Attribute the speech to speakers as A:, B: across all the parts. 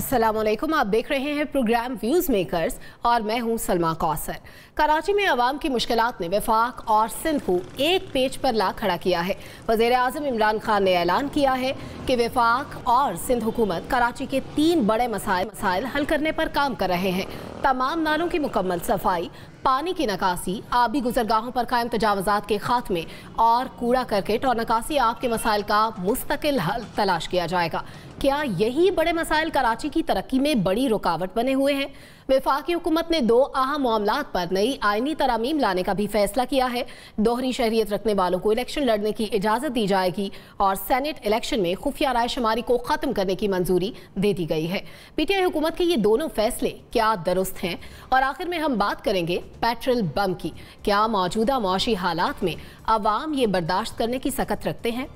A: अस्सलामुअलैकुम, आप देख रहे हैं प्रोग्राम व्यूज मेकर्स और मैं हूं सलमा कौसर। कराची में अवाम की मुश्किलात ने वफाक और सिंध को एक पेज पर ला खड़ा किया है। वज़ीर आज़म इमरान खान ने ऐलान किया है कि वफाक और सिंध हुकूमत कराची के 3 बड़े मसाइल हल करने पर काम कर रहे हैं। तमाम नालों की मुकम्मल सफाई, पानी की निकासी, आबी गुजरगाहों पर कायम तजावुज़ात के खात्मे और कूड़ा करकट और निकासी आब के मसाइल का मुस्तकिल हल तलाश किया जाएगा। क्या यही बड़े मसाइल कराची की तरक्की में बड़ी रुकावट बने हुए हैं? वफाकी हुकूमत ने 2 अहम मामलात पर नई आईनी तरमीम लाने का भी फैसला किया है। दोहरी शहरियत रखने वालों को इलेक्शन लड़ने की इजाज़त दी जाएगी और सेनेट इलेक्शन में खुफिया राय शुमारी को ख़त्म करने की मंजूरी दे दी गई है। पीटीआई हुकूमत के ये दोनों फैसले क्या दुरुस्त हैं? और आखिर में हम बात करेंगे पेट्रोल बम की। क्या मौजूदा मौशी हालात में अवाम ये बर्दाश्त करने की सकत रखते हैं?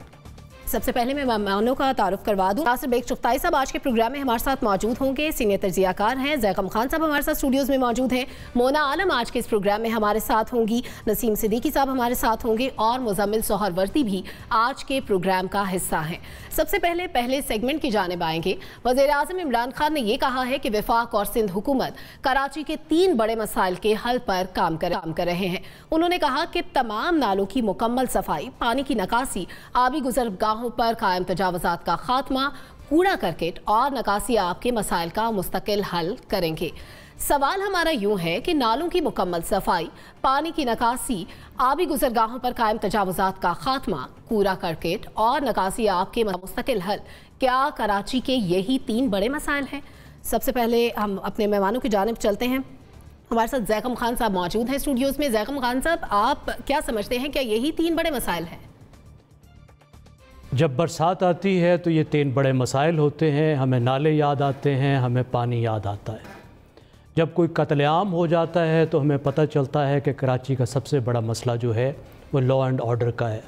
A: सबसे पहले मैं मेहमानों का तारुफ करवा दूं। नासिर बेग चुगताई साहब आज के प्रोग्राम में हमारे साथ मौजूद होंगे। सीनियर तजियाकार हैं। जैकम खान साहब हमारे साथ स्टूडियोज में मौजूद हैं। मोना आलम आज के इस प्रोग्राम में हमारे साथ होंगी। नसीम सिद्दीकी साहब हमारे साथ होंगे और मुजम्मिल सोहरवर्दी भी आज के प्रोग्राम का हिस्सा हैं। सबसे पहले सेगमेंट की जानिब आएंगे। वज़ीर आज़म इमरान खान ने यह कहा है कि वफाक और सिंध हुकूमत कराची के 3 बड़े मसाइल के हल पर काम कर रहे हैं। उन्होंने कहा कि तमाम नालों की मुकम्मल सफाई, पानी की निकासी, आबी गुजरगाहों पर कायम तजावुज़ात का खात्मा, कूड़ा करकट और निकासी आब के मसाइल का मुस्तकिल हल करेंगे। सवाल हमारा यूं है कि नालों की मुकम्मल सफाई, पानी की निकासी, आबी गुजरगाहों पर कायम तजावुज़ात का खात्मा, कूड़ा करकट और निकासी आब के मुस्तकिल हल, क्या कराची के यही 3 बड़े मसाइल हैं? सबसे पहले हम अपने मेहमानों की जानिब चलते हैं। हमारे साथ जैकम खान साहब मौजूद हैं स्टूडियोज़ में। जैकम खान साहब, आप क्या समझते हैं, क्या यही 3 बड़े मसाइल हैं?
B: जब बरसात आती है तो ये 3 बड़े मसाइल होते हैं। हमें नाले याद आते हैं, हमें पानी याद आता है। जब कोई कत्लेआम हो जाता है तो हमें पता चलता है कि कराची का सबसे बड़ा मसला जो है वो लॉ एंड ऑर्डर का है।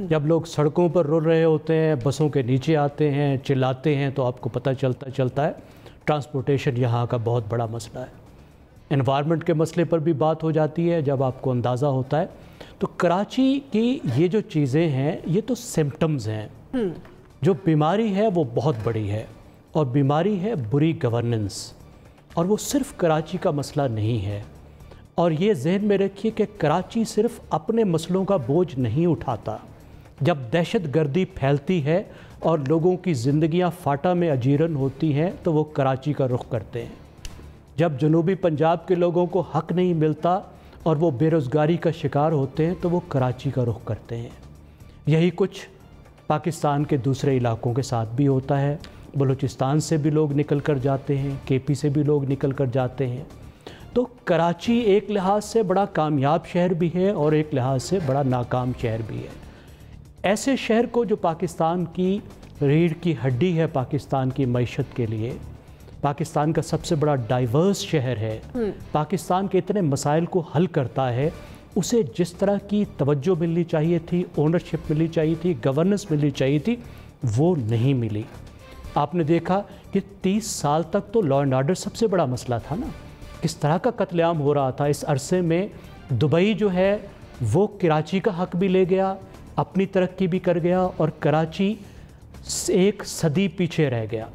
B: जब लोग सड़कों पर रुल रहे होते हैं, बसों के नीचे आते हैं, चिल्लाते हैं, तो आपको पता चलता है ट्रांसपोर्टेशन यहाँ का बहुत बड़ा मसला है। एनवायरनमेंट के मसले पर भी बात हो जाती है जब आपको अंदाज़ा होता है। तो कराची की ये जो चीज़ें हैं ये तो सिम्टम्स हैं। जो बीमारी है वो बहुत बड़ी है और बीमारी है बुरी गवर्नेंस, और वो सिर्फ कराची का मसला नहीं है। और ये जहन में रखिए कि कराची सिर्फ अपने मसलों का बोझ नहीं उठाता। जब दहशत गर्दी फैलती है और लोगों की ज़िंदगियां फाटा में अजीरन होती हैं तो वो कराची का रुख करते हैं। जब जनूबी पंजाब के लोगों को हक नहीं मिलता और वो बेरोज़गारी का शिकार होते हैं तो वो कराची का रुख करते हैं। यही कुछ पाकिस्तान के दूसरे इलाकों के साथ भी होता है। बलूचिस्तान से भी लोग निकल कर जाते हैं, केपी से भी लोग निकल कर जाते हैं। तो कराची एक लिहाज से बड़ा कामयाब शहर भी है और एक लिहाज से बड़ा नाकाम शहर भी है। ऐसे शहर को जो पाकिस्तान की रीढ़ की हड्डी है पाकिस्तान की मईशत के लिए, पाकिस्तान का सबसे बड़ा डाइवर्स शहर है, पाकिस्तान के इतने मसाइल को हल करता है, उसे जिस तरह की तवज्जो मिलनी चाहिए थी, ओनरशिप मिलनी चाहिए थी, गवर्नेंस मिलनी चाहिए थी, वो नहीं मिली। आपने देखा कि 30 साल तक तो लॉ एंड ऑर्डर सबसे बड़ा मसला था ना। किस तरह का कत्लेआम हो रहा था। इस अरसे में दुबई जो है वो कराची का हक भी ले गया, अपनी तरक्की भी कर गया, और कराची एक सदी पीछे रह गया।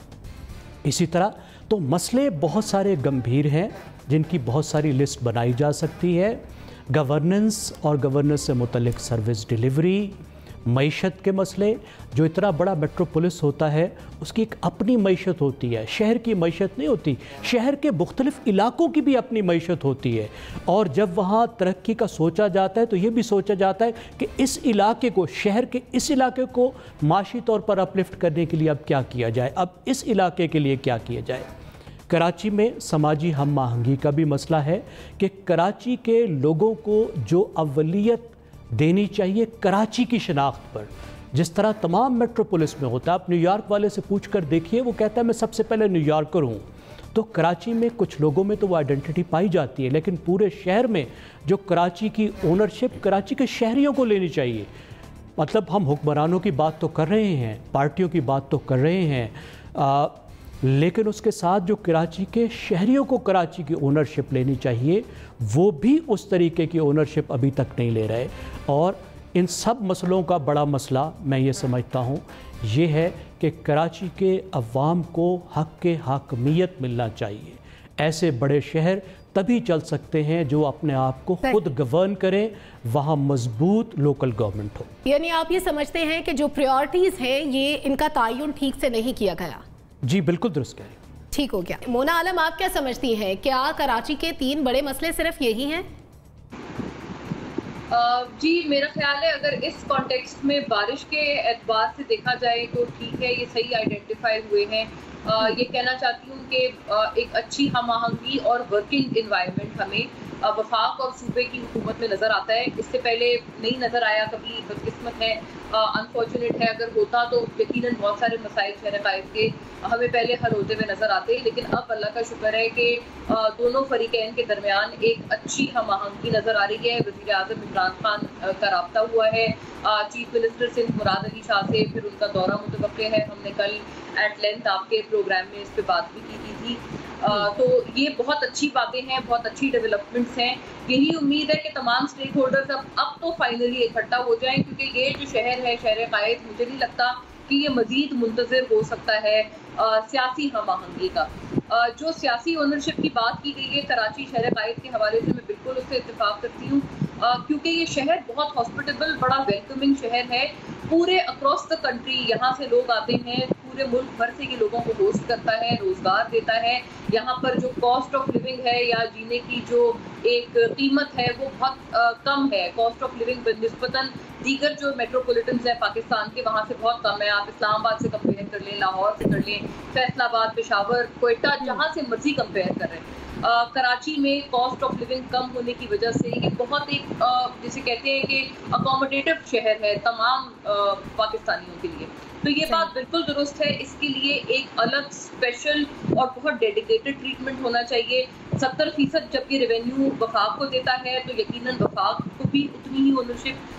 B: इसी तरह तो मसले बहुत सारे गंभीर हैं जिनकी बहुत सारी लिस्ट बनाई जा सकती है। गवर्नेंस और गवर्नेंस से मुतल्लिक सर्विस डिलीवरी, मईशत के मसले। जो इतना बड़ा मेट्रोपोलिस होता है उसकी एक अपनी मईशत होती है, शहर की मईशत नहीं होती। शहर के मुख्तलिफ इलाकों की भी अपनी मईशत होती है, और जब वहाँ तरक्की का सोचा जाता है तो ये भी सोचा जाता है कि इस इलाके को, शहर के इस इलाके को माशी तौर पर अपलिफ्ट करने के लिए अब क्या किया जाए, अब इस इलाके के लिए क्या किया जाए। कराची में समाजी हम आहंगी का भी मसला है कि कराची के लोगों को जो अव्वलियत देनी चाहिए कराची की शनाख्त पर, जिस तरह तमाम मेट्रोपोलिस में होता है। आप न्यूयॉर्क वाले से पूछ कर देखिए, वो कहता है मैं सबसे पहले न्यूयॉर्कर हूँ। तो कराची में कुछ लोगों में तो वो आइडेंटिटी पाई जाती है, लेकिन पूरे शहर में जो कराची की ओनरशिप कराची के शहरियों को लेनी चाहिए। मतलब हम हुक्मरानों की बात तो कर रहे हैं, पार्टियों की बात तो कर रहे हैं, लेकिन उसके साथ जो कराची के शहरियों को कराची की ओनरशिप लेनी चाहिए वो भी उस तरीके की ओनरशिप अभी तक नहीं ले रहे। और इन सब मसलों का बड़ा मसला मैं ये समझता हूँ ये है कि कराची के अवाम को हक़ के हाकमियत मिलना चाहिए। ऐसे बड़े शहर तभी चल सकते हैं जो अपने आप को खुद गवर्न करें, वहाँ मजबूत लोकल गवर्नमेंट हो।
A: यानी आप ये समझते हैं कि जो प्रायोरिटीज़ हैं ये इनका तायुन ठीक से नहीं किया गया? जी
B: बिल्कुल दुरुस्त कह रही।
A: ठीक हो गया। मोना आलम, आप क्या समझती हैं, क्या कराची के 3 बड़े मसले सिर्फ यही हैं?
C: जी मेरा ख्याल है अगर इस कॉन्टेक्स्ट में बारिश के एतबार से देखा जाए तो ठीक है, ये सही आइडेंटिफाई हुए हैं। ये कहना चाहती हूँ कि एक अच्छी हम आहंगी और वर्किंग इन्वायरमेंट हमें वफाक और सूबे की हुकूमत में नज़र आता है। इससे पहले नहीं नज़र आया कभी, बदकिस्मत है, अनफॉर्चुनेट है। अगर होता तो यकीनन बहुत सारे मसाइल शहर कायद के हमें पहले हल होते हुए नज़र आते, लेकिन अब अल्लाह का शुक्र है कि दोनों फरीकैन के दरमियान एक अच्छी हम आहंगी नज़र आ रही है। वज़ीर आज़म इमरान खान का रब्ता हुआ है चीफ मिनिस्टर सिंध मुराद अली शाह से, फिर उनका दौरा मुतवक्के है। हमने कल एट लेंथ आपके प्रोग्राम में इस पर बात भी की थी। तो ये बहुत अच्छी बातें हैं, बहुत अच्छी डेवलपमेंट्स हैं। यही उम्मीद है कि तमाम स्टेक होल्डर्स अब तो फाइनली इकट्ठा हो जाएं, क्योंकि ये जो शहर है, शहर कायद, मुझे नहीं लगता कि ये मज़ीद मुंतज़िर हो सकता है सियासी हम आहंगी का। जो सियासी ओनरशिप की बात की गई है कराची शहर कायद के हवाले से, मैं बिल्कुल उससे इत्तेफाक करती हूँ, क्योंकि ये शहर बहुत हॉस्पिटेबल, बड़ा वेलकमिंग शहर है। पूरे अक्रॉस द कंट्री यहाँ से लोग आते हैं, पूरे मुल्क भर से ये लोगों को होस्ट करता है, रोज़गार देता है। यहाँ पर जो कॉस्ट ऑफ लिविंग है या जीने की जो एक कीमत है वो बहुत कम है। कॉस्ट ऑफ लिविंग निस्बतन दीगर जो मेट्रोपॉलिटन्स हैं पाकिस्तान के, वहाँ से बहुत कम है। आप इस्लामाबाद से कंपेयर कर लें, लाहौर से कर लें, फैसलाबाद, पेशावर, कोयटा, जहाँ से मर्जी कंपेयर कर रहे हैं। कराची में कॉस्ट ऑफ लिविंग कम होने की वजह से ये बहुत एक जिसे कहते हैं कि अकोमोडेटिव शहर है तमाम पाकिस्तानियों के लिए। तो ये बात बिल्कुल दुरुस्त है। इसके लिए एक अलग स्पेशल और बहुत डेडिकेटेड ट्रीटमेंट होना चाहिए। 70% जब ये रेवेन्यू वफाक को देता है तो यकीनन वफाक को भी उतनी ही ओनरशिप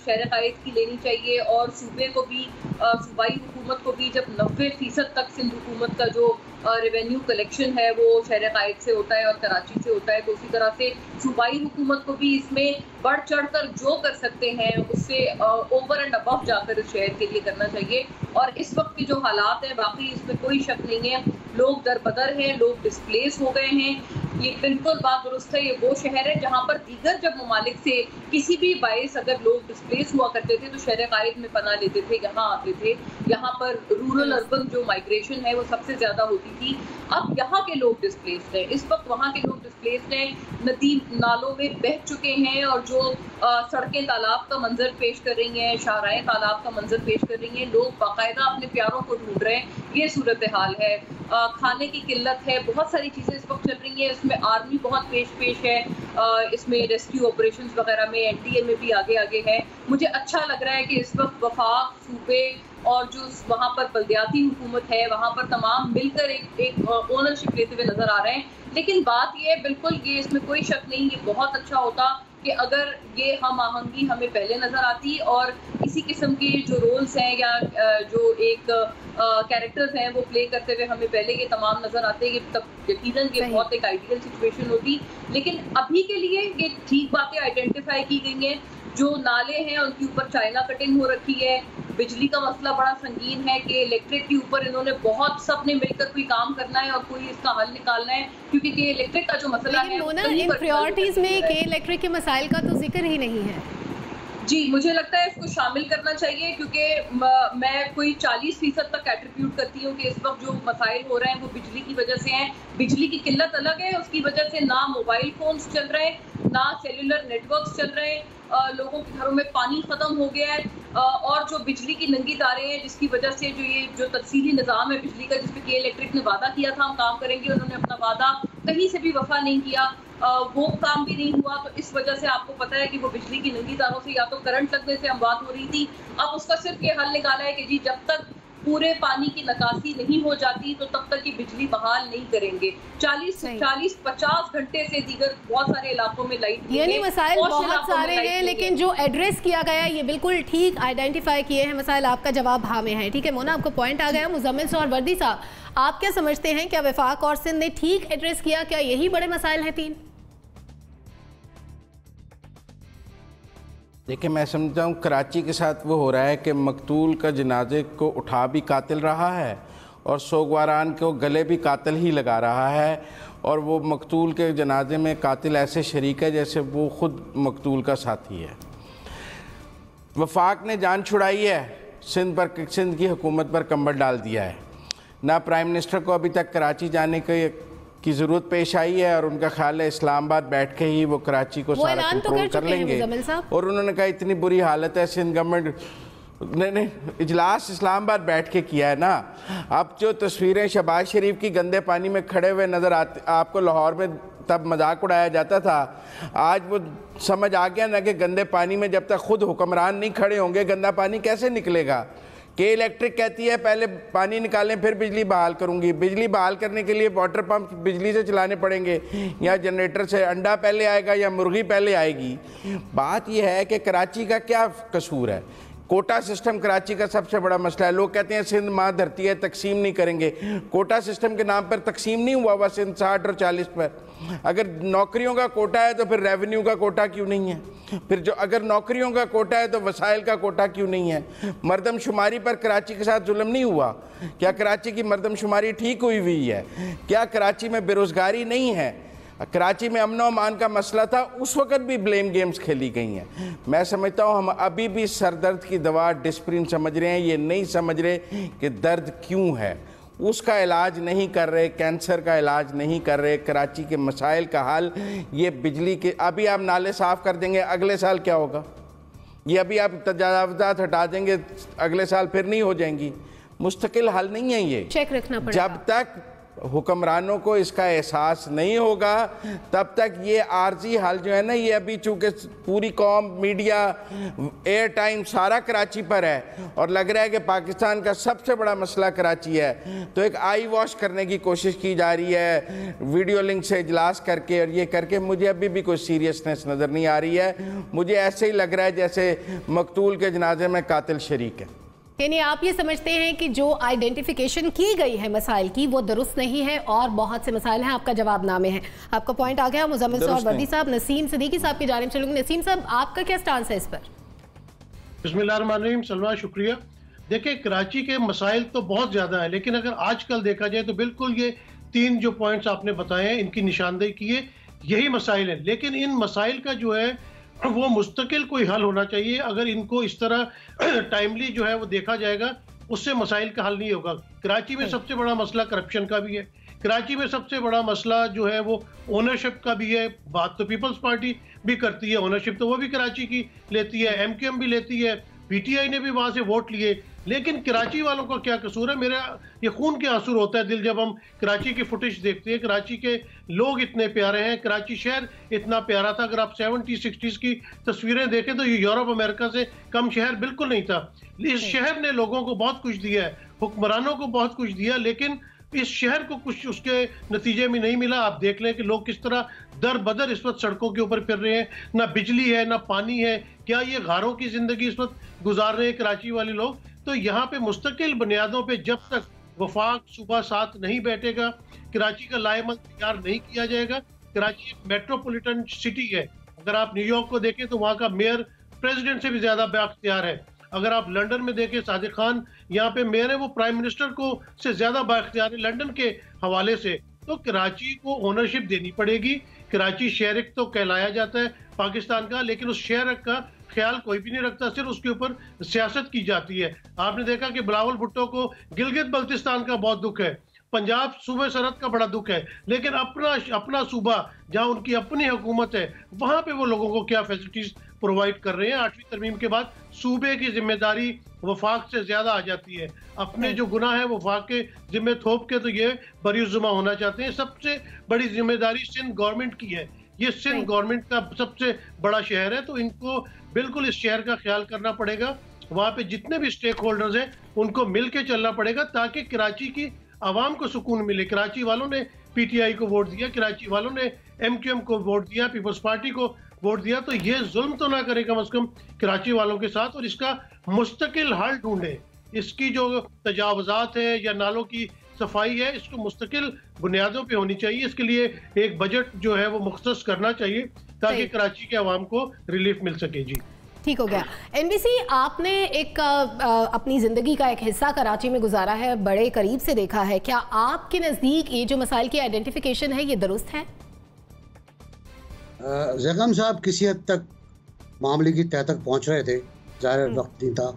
C: शहर कायद की लेनी चाहिए, और सूबे को भी, सूबाई हुकूमत को भी, जब 90% तक सिंध हुकूमत का जो रेवेन्यू कलेक्शन है वो शहर कायद से होता है और कराची से होता है, तो उसी तरह से सूबाई हुकूमत को भी इसमें बढ़ चढ़ कर जो कर सकते हैं उससे ओवर एंड अबव जाकर इस शहर के लिए करना चाहिए। और इस वक्त के जो हालात हैं, बाकी इसमें कोई शक नहीं है, लोग दरबदर हैं, लोग डिस्प्लेस हो गए हैं। ये बिल्कुल बात दुरुस्त है। ये वो शहर है जहाँ पर दीगर जब ममालिक से किसी भी बाइस अगर लोग डिस्प्लेस हुआ करते थे तो शहर कायद में पनाह लेते थे, यहाँ आते थे। यहाँ पर रूरल अर्बन जो माइग्रेशन है वो सबसे ज़्यादा होती थी। अब यहाँ के लोग डिस्प्लेस्ड हैं, इस वक्त वहाँ के लोग डिस्प्लेस्ड हैं, नदी नालों में बह चुके हैं, और जो सड़कें तालाब का मंजर पेश कर रही हैं, शाहराएं तालाब का मंजर पेश कर रही हैं, लोग बाकायदा अपने प्यारों को ढूंढ रहे हैं। ये सूरत हाल है। खाने की किल्लत है, बहुत सारी चीज़ें इस वक्त चल रही हैं। इसमें आर्मी बहुत पेश है, इसमें रेस्क्यू ऑपरेशंस वगैरह में एनडीए में भी आगे है। मुझे अच्छा लग रहा है कि इस वक्त वफाक, सूबे और जो वहाँ पर बल्दियाती हुकूमत है वहाँ पर तमाम मिलकर एक ओनरशिप लेते हुए नज़र आ रहे हैं। लेकिन बात ये है, बिल्कुल ये इसमें कोई शक नहीं, ये बहुत अच्छा होता कि अगर ये हम आहंगी हमें पहले नज़र आती और इसी किस्म के जो रोल्स हैं या जो एक कैरेक्टर्स हैं वो प्ले करते हुए हमें पहले ये तमाम नज़र आते हैं, तब यकीनन ये बहुत एक आइडियल सिचुएशन होती। लेकिन अभी के लिए ये ठीक बातें आइडेंटिफाई की गई हैं। जो नाले हैं उनके ऊपर चाइना कटिंग हो रखी है। बिजली का मसला बड़ा संगीन है कि इलेक्ट्रिक के ऊपर इन्होंने बहुत सबने मिलकर कोई काम करना है और कोई इसका हल निकालना है, क्योंकि के इलेक्ट्रिक का जो मसला है,
A: इन प्रायोरिटीज में के इलेक्ट्रिक के मसाइल का तो जिक्र ही नहीं है।
C: जी मुझे लगता है इसको शामिल करना चाहिए, क्योंकि मैं कोई 40% तक एट्रीब्यूट करती हूँ कि इस वक्त जो मसाइल हो रहे हैं वो बिजली की वजह से हैं। बिजली की किल्लत अलग है, उसकी वजह से ना मोबाइल फोन्स चल रहे हैं, ना सेलुलर नेटवर्क्स चल रहे हैं, लोगों के घरों में पानी ख़त्म हो गया है, और जो बिजली की नंगी तारें हैं जिसकी वजह से जो तफसीली निज़ाम है बिजली का, जिसपे के इलेक्ट्रिक ने वादा किया था हम काम करेंगे, उन्होंने अपना वादा कहीं से भी वफा नहीं किया, वो काम भी नहीं हुआ। तो इस वजह से आपको पता है कि वो बिजली की नंगी तारों से या तो करंट लगने से अमवात हो रही थी। अब उसका सिर्फ ये हल निकाला है कि जी जब तक पूरे पानी की निकासी नहीं हो जाती तो तब तक ये बिजली बहाल नहीं करेंगे। 40-50 घंटे से दीगर बहुत सारे इलाकों में लाइट,
A: यानी मसाइल बहुत सारे हैं, लेकिन जो एड्रेस किया गया है ये बिल्कुल ठीक आइडेंटिफाई किए हैं मसाइल। आपका जवाब हाँ में है, ठीक है मोना, आपको पॉइंट आ गया। मुजम्मिल और वर्दी साहब, आप क्या समझते हैं, क्या वफाक और सिंध ने ठीक एड्रेस किया? क्या यही बड़े मसाइल हैं 3?
D: देखिए, मैं समझता हूँ कराची के साथ वो हो रहा है कि मकतूल का जनाजे को उठा भी कातिल रहा है और सोगवारान को गले भी कातिल ही लगा रहा है, और वो मकतूल के जनाजे में कातिल ऐसे शरीक है जैसे वो ख़ुद मकतूल का साथी है। वफाक ने जान छुड़ाई है, सिंध की हुकूमत पर कंबल डाल दिया है। ना प्राइम मिनिस्टर को अभी तक कराची जाने की ज़रूरत पेश आई है, और उनका ख्याल है इस्लामाबाद बैठ के ही वो कराची को सारा कंट्रोल कर लेंगे। और उन्होंने कहा इतनी बुरी हालत है सिंध गवर्नमेंट ने इजलास इस्लामाबाद बैठ के किया है ना। अब जो तस्वीरें शहबाज शरीफ की गंदे पानी में खड़े हुए नज़र आते आपको लाहौर में, तब मजाक उड़ाया जाता था, आज वो समझ आ गया ना कि गंदे पानी में जब तक खुद हुक्मरान नहीं खड़े होंगे गंदा पानी कैसे निकलेगा। के इलेक्ट्रिक कहती है पहले पानी निकालें फिर बिजली बहाल करूंगी। बिजली बहाल करने के लिए वाटर पंप बिजली से चलाने पड़ेंगे या जनरेटर से। अंडा पहले आएगा या मुर्गी पहले आएगी। बात यह है कि कराची का क्या कसूर है। कोटा सिस्टम कराची का सबसे बड़ा मसला है। लोग कहते हैं सिंध माँ धरती है, तकसीम नहीं करेंगे। कोटा सिस्टम के नाम पर तकसीम नहीं हुआ हुआ सिंध 60 और 40 पर। अगर नौकरियों का कोटा है तो फिर रेवेन्यू का कोटा क्यों नहीं है? फिर जो अगर नौकरियों का कोटा है तो वसाइल का कोटा क्यों नहीं है? मरदमशुमारी पर कराची के साथ जुल्म नहीं हुआ? क्या कराची की मरदमशुमारी ठीक हुई है? क्या कराची में बेरोज़गारी नहीं है? कराची में अमन अमान का मसला था, उस वक़्त भी ब्लेम गेम्स खेली गई हैं। मैं समझता हूँ हम अभी भी सर दर्द की दवा डिस्प्रिन समझ रहे हैं, ये नहीं समझ रहे कि दर्द क्यों है। उसका इलाज नहीं कर रहे, कैंसर का इलाज नहीं कर रहे। कराची के मसाइल का हल ये बिजली के, अभी आप नाले साफ़ कर देंगे, अगले साल क्या होगा? ये अभी आप तजावुज़ात हटा देंगे, अगले साल फिर नहीं हो जाएंगी। मुस्तकिल हल नहीं है ये।
A: चेक रखना पड़ेगा।
D: जब तक हुक्मरानों को इसका एहसास नहीं होगा तब तक ये आर्जी हल जो है ना, ये अभी चूँकि पूरी कौम, मीडिया, एयर टाइम सारा कराची पर है और लग रहा है कि पाकिस्तान का सबसे बड़ा मसला कराची है, तो एक आई वॉश करने की कोशिश की जा रही है वीडियो लिंक से इजलास करके और ये करके। मुझे अभी भी कोई सीरियसनेस नज़र नहीं आ रही है। मुझे ऐसे ही लग रहा है जैसे मकतूल के जनाजे में कातिल शरीक है।
A: यानी आप ये समझते हैं कि जो आइडेंटिफिकेशन की गई है मसाइल की वो दुरुस्त नहीं है और बहुत से मसाइल हैं। आपका जवाब नामे है। आपका पॉइंट आ गया। मुजम्मिल और वर्दी साहब, नसीम सिद्दीकी साहब की जानिब चलूंगी। नसीम साहब, आपका क्या स्टांस है इस पर?
E: बिस्मिल्लाहिर्रहमानिर्रहीम। सलमा, शुक्रिया। देखिए, कराची के मसाइल तो बहुत ज़्यादा है, लेकिन अगर आजकल देखा जाए तो बिल्कुल ये 3 जो पॉइंट्स आपने बताए हैं इनकी निशानदेही की है, यही मसाइल हैं। लेकिन इन मसाइल का जो है वो मुस्तकिल कोई हल होना चाहिए। अगर इनको इस तरह टाइमली जो है वो देखा जाएगा, उससे मसाइल का हल नहीं होगा। कराची में सबसे बड़ा मसला करप्शन का भी है। कराची में सबसे बड़ा मसला जो है वो ओनरशिप का भी है। बात तो पीपल्स पार्टी भी करती है, ओनरशिप तो वो भी कराची की लेती है, MQM भी लेती है, PTI ने भी वहाँ से वोट लिए। लेकिन कराची वालों का क्या कसूर है? मेरा ये खून के आंसू होता है दिल जब हम कराची की फुटेज देखते हैं। कराची के लोग इतने प्यारे हैं, कराची शहर इतना प्यारा था। अगर आप 70-60s की तस्वीरें देखें तो ये यूरोप अमेरिका से कम शहर बिल्कुल नहीं था। इस शहर ने लोगों को बहुत कुछ दिया है, हुक्मरानों को बहुत कुछ दिया, लेकिन इस शहर को कुछ उसके नतीजे में नहीं मिला। आप देख लें कि लोग किस तरह दर बदर इस वक्त सड़कों के ऊपर फिर रहे हैं। ना बिजली है, ना पानी है। क्या ये गारों की जिंदगी इस वक्त गुजार रहे हैं कराची वाले लोग? तो यहाँ पे मुस्तकिल बुनियादों पे जब तक वफाक सुबह साथ नहीं बैठेगा, कराची का लाएमल तैयार नहीं किया जाएगा। कराची एक मेट्रोपॉलिटन सिटी है। अगर आप न्यूयॉर्क को देखें तो वहाँ का मेयर प्रेसिडेंट से भी ज्यादा बाख्तियार है। अगर आप लंदन में देखें, सादिक खान यहाँ पे मेयर है, वो प्राइम मिनिस्टर को से ज्यादा बाख्तियार है लंदन के हवाले से। तो कराची को ओनरशिप देनी पड़ेगी। कराची शहर तो कहलाया जाता है पाकिस्तान का, लेकिन उस शहर का ख्याल कोई भी नहीं रखता, सिर्फ उसके ऊपर सियासत की जाती है। आपने देखा कि बिलावल भुट्टो को गिलगित बल्तिस्तान का बहुत दुख है, पंजाब सूबे सरहद का बड़ा दुख है, लेकिन अपना सूबा जहां उनकी अपनी हुकूमत है वहां पे वो लोगों को क्या फैसिलिटीज प्रोवाइड कर रहे हैं। 8वीं तरमीम के बाद सूबे की जिम्मेदारी वफाक से ज्यादा आ जाती है। अपने जो गुनाह है वफाक के जिम्मे थोप के तो ये बरीजुमा होना चाहते हैं। सबसे बड़ी जिम्मेदारी सिंध गवर्नमेंट की है। ये सिंध गवर्नमेंट का सबसे बड़ा शहर है, तो इनको बिल्कुल इस शहर का ख्याल करना पड़ेगा। वहाँ पे जितने भी स्टेक होल्डर्स हैं उनको मिल के चलना पड़ेगा ताकि कराची की आवाम को सुकून मिले। कराची वालों ने PTI को वोट दिया, कराची वालों ने MQM को वोट दिया, पीपल्स पार्टी को वोट दिया, तो ये जुल्म तो ना करे कम से कम कराची वालों के साथ और इसका मुस्तकिल हल ढूंढे। इसकी जो तजावुज़ात है या नालों की सफाई है, इसको मुस्तकिल बुनियादों पे होनी चाहिए। इसके लिए एक बजट जो है वो मुख्तस करना चाहिए ताकि कराची के अवाम को रिलीफ मिल सके। जी
A: ठीक हो गया। एनवीसी, आपने एक अपनी ज़िंदगी का एक हिस्सा कराची में गुजारा है, बड़े करीब से देखा है, क्या आपके नज़दीक ये जो मसाइल की आइडेंटिफिकेशन है ये दुरुस्त है?
F: जगम साहब किसी हद तक मामले की तह तक पहुंच रहे थे, ज़ाहिर वक्त नहीं था।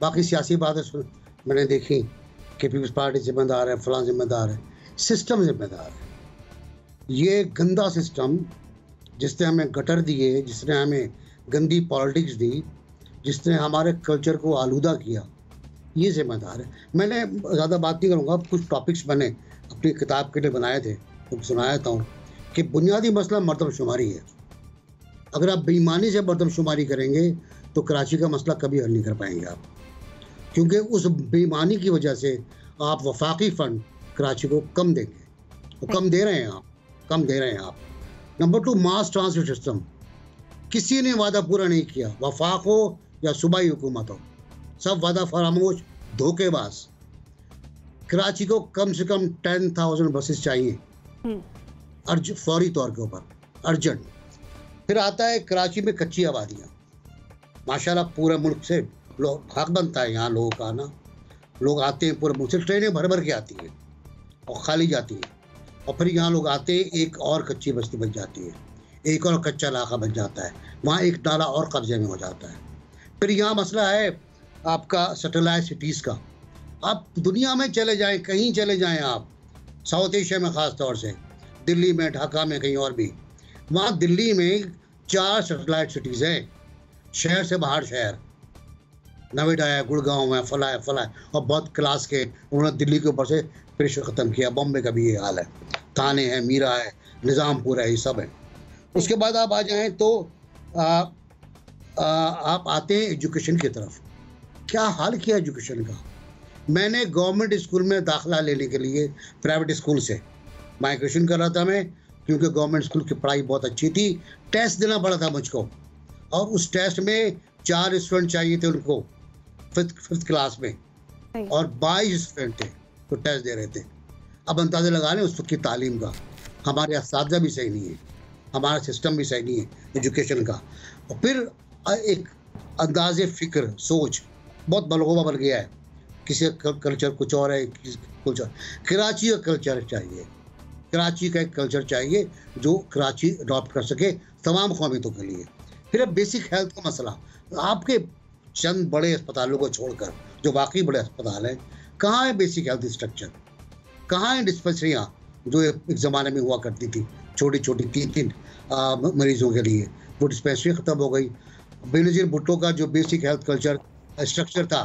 F: बाकी सियासी बातें मैंने देखी कि पीपल्स पार्टी जिम्मेदार है, फलां जिम्मेदार है, सिस्टम जिम्मेदार है। ये गंदा सिस्टम जिसने हमें गटर दिए, जिसने हमें गंदी पॉलिटिक्स दी, जिसने हमारे कल्चर को आलूदा किया, ये जिम्मेदार है। मैंने ज़्यादा बात नहीं करूँगा, कुछ टॉपिक्स मैंने अपनी किताब के लिए बनाए थे तो सुनाया था कि बुनियादी मसला मरदमशुमारी है। अगर आप बेईमानी से मरदमशुमारी करेंगे तो कराची का मसला कभी हल नहीं कर पाएंगे आप, क्योंकि उस बेईमानी की वजह से आप वफाकी फ़ंड कराची को कम देंगे, वो कम दे रहे हैं आप, कम दे रहे हैं आप। नंबर 2, मास ट्रांसिट सिस्टम, किसी ने वादा पूरा नहीं किया, वफाक हो या सूबाई हुकूमत हो, सब वादा फरामोश, धोखेबाज। कराची को कम से कम 10,000 बसेस चाहिए फौरी तौर के ऊपर, अर्जेंट। फिर आता है कराची में कच्ची आबादियाँ, माशाल्लाह पूरे मुल्क से लोग हक बनता है यहाँ लोगों का आना, लोग आते हैं पूरे मुल्क से, ट्रेनें भर भर के आती हैं और खाली जाती हैं, और फिर यहाँ लोग आते हैं, एक और कच्ची बस्ती बन जाती है, एक और कच्चा इलाका बन जाता है, वहाँ एक नाला और कब्जे में हो जाता है। फिर यहाँ मसला है आपका सैटेलाइट सिटीज़ का। आप दुनिया में चले जाएं, कहीं चले जाएं आप, साउथ एशिया में ख़ास तौर से, दिल्ली में, ढाका में, कहीं और भी, वहाँ दिल्ली में 4 सैटेलाइट सिटीज़ हैं, शहर से बाहर शहर, नोएडा है, गुड़गांव है, फला है, फला है, और बहुत क्लास के उन्होंने दिल्ली के ऊपर से प्रेशर ख़त्म किया। बॉम्बे का भी ये हाल है, थाने है, मीरा है, निज़ामपुर है, ये सब है। उसके बाद आप आ जाएं तो आप आते हैं एजुकेशन की तरफ। क्या हाल किया एजुकेशन का। मैंने गवर्नमेंट स्कूल में दाखिला लेने के लिए प्राइवेट स्कूल से माइग्रेशन कर रहा था मैं, क्योंकि गवर्नमेंट स्कूल की पढ़ाई बहुत अच्छी थी। टेस्ट देना पड़ा था मुझको, और उस टेस्ट में 4 स्टूडेंट चाहिए थे उनको, फिफ्थ क्लास में, और 22 स्टूडेंट थे तो टेस्ट दे रहे थे। अब अंदाज़ा लगा लें उस वक्त की तालीम का। हमारे असातिज़ा भी सही नहीं है, हमारा सिस्टम भी सही नहीं है एजुकेशन का। और फिर एक अंदाज़े फ़िक्र, सोच बहुत बलगोबा बन गया है। किसी का कल्चर कुछ और है, किसी कुछ और। कराची का कल्चर चाहिए, कराची का एक कल्चर चाहिए जो कराची अडॉप्ट कर सके तमाम क़ौमियतों के लिए। फिर अब बेसिक हेल्थ का मसला, आपके चंद बड़े अस्पतालों को छोड़कर जो वाकई बड़े अस्पताल हैं, कहाँ है बेसिक हेल्थ स्ट्रक्चर, कहाँ है डिस्पेंसरियाँ जो एक ज़माने में हुआ करती थी, छोटी छोटी 3-3 मरीज़ों के लिए, वो डिस्पेंसरी ख़त्म हो गई। बेनज़ीर भुट्टो का जो बेसिक हेल्थ कल्चर स्ट्रक्चर था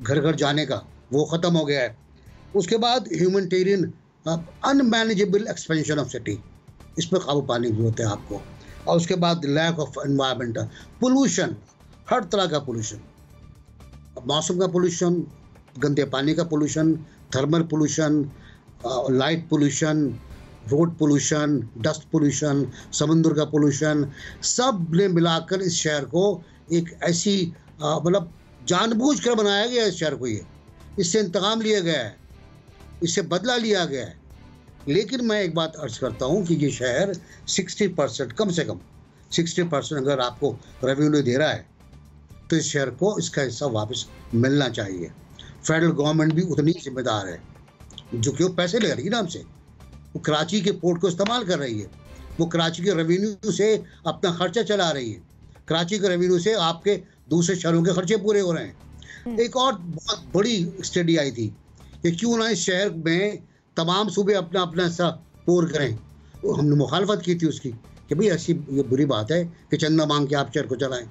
F: घर घर जाने का, वो ख़त्म हो गया है। उसके बाद humanitarian unmanageable expansion of city, इस पर काबू पाने की ज़रूरत है आपको। और उसके बाद लैक ऑफ एनवायरमेंटल पोल्यूशन, हर तरह का पोल्यूशन, मौसम का पोल्यूशन, गंदे पानी का pollution, thermal pollution, light pollution, road pollution, dust pollution, समुद्र का पोल्यूशन, सब ने मिलाकर इस शहर को एक ऐसी मतलब जानबूझकर बनाया गया है इस शहर को। ये इससे इंतकाम लिया गया है, इससे बदला लिया गया है। लेकिन मैं एक बात अर्ज़ करता हूँ कि ये शहर 60% कम से कम 60% अगर आपको रेवेन्यू दे रहा है तो इस शहर को इसका हिस्सा वापस मिलना चाहिए। फेडरल गवर्नमेंट भी उतनी जिम्मेदार है, जो कि वो पैसे ले रही है ना हमसे। वो कराची के पोर्ट को इस्तेमाल कर रही है, वो कराची के रेवेन्यू से अपना खर्चा चला रही है, कराची के रेवेन्यू से आपके दूसरे शहरों के खर्चे पूरे हो रहे हैं। एक और बहुत बड़ी स्टडी आई थी कि क्यों ना इस शहर में तमाम सूबे अपना अपना हिस्सा पोर करें। तो हमने मुखालफत की थी उसकी कि भाई ऐसी ये बुरी बात है कि चंदा मांग के आप शहर को चलाएं।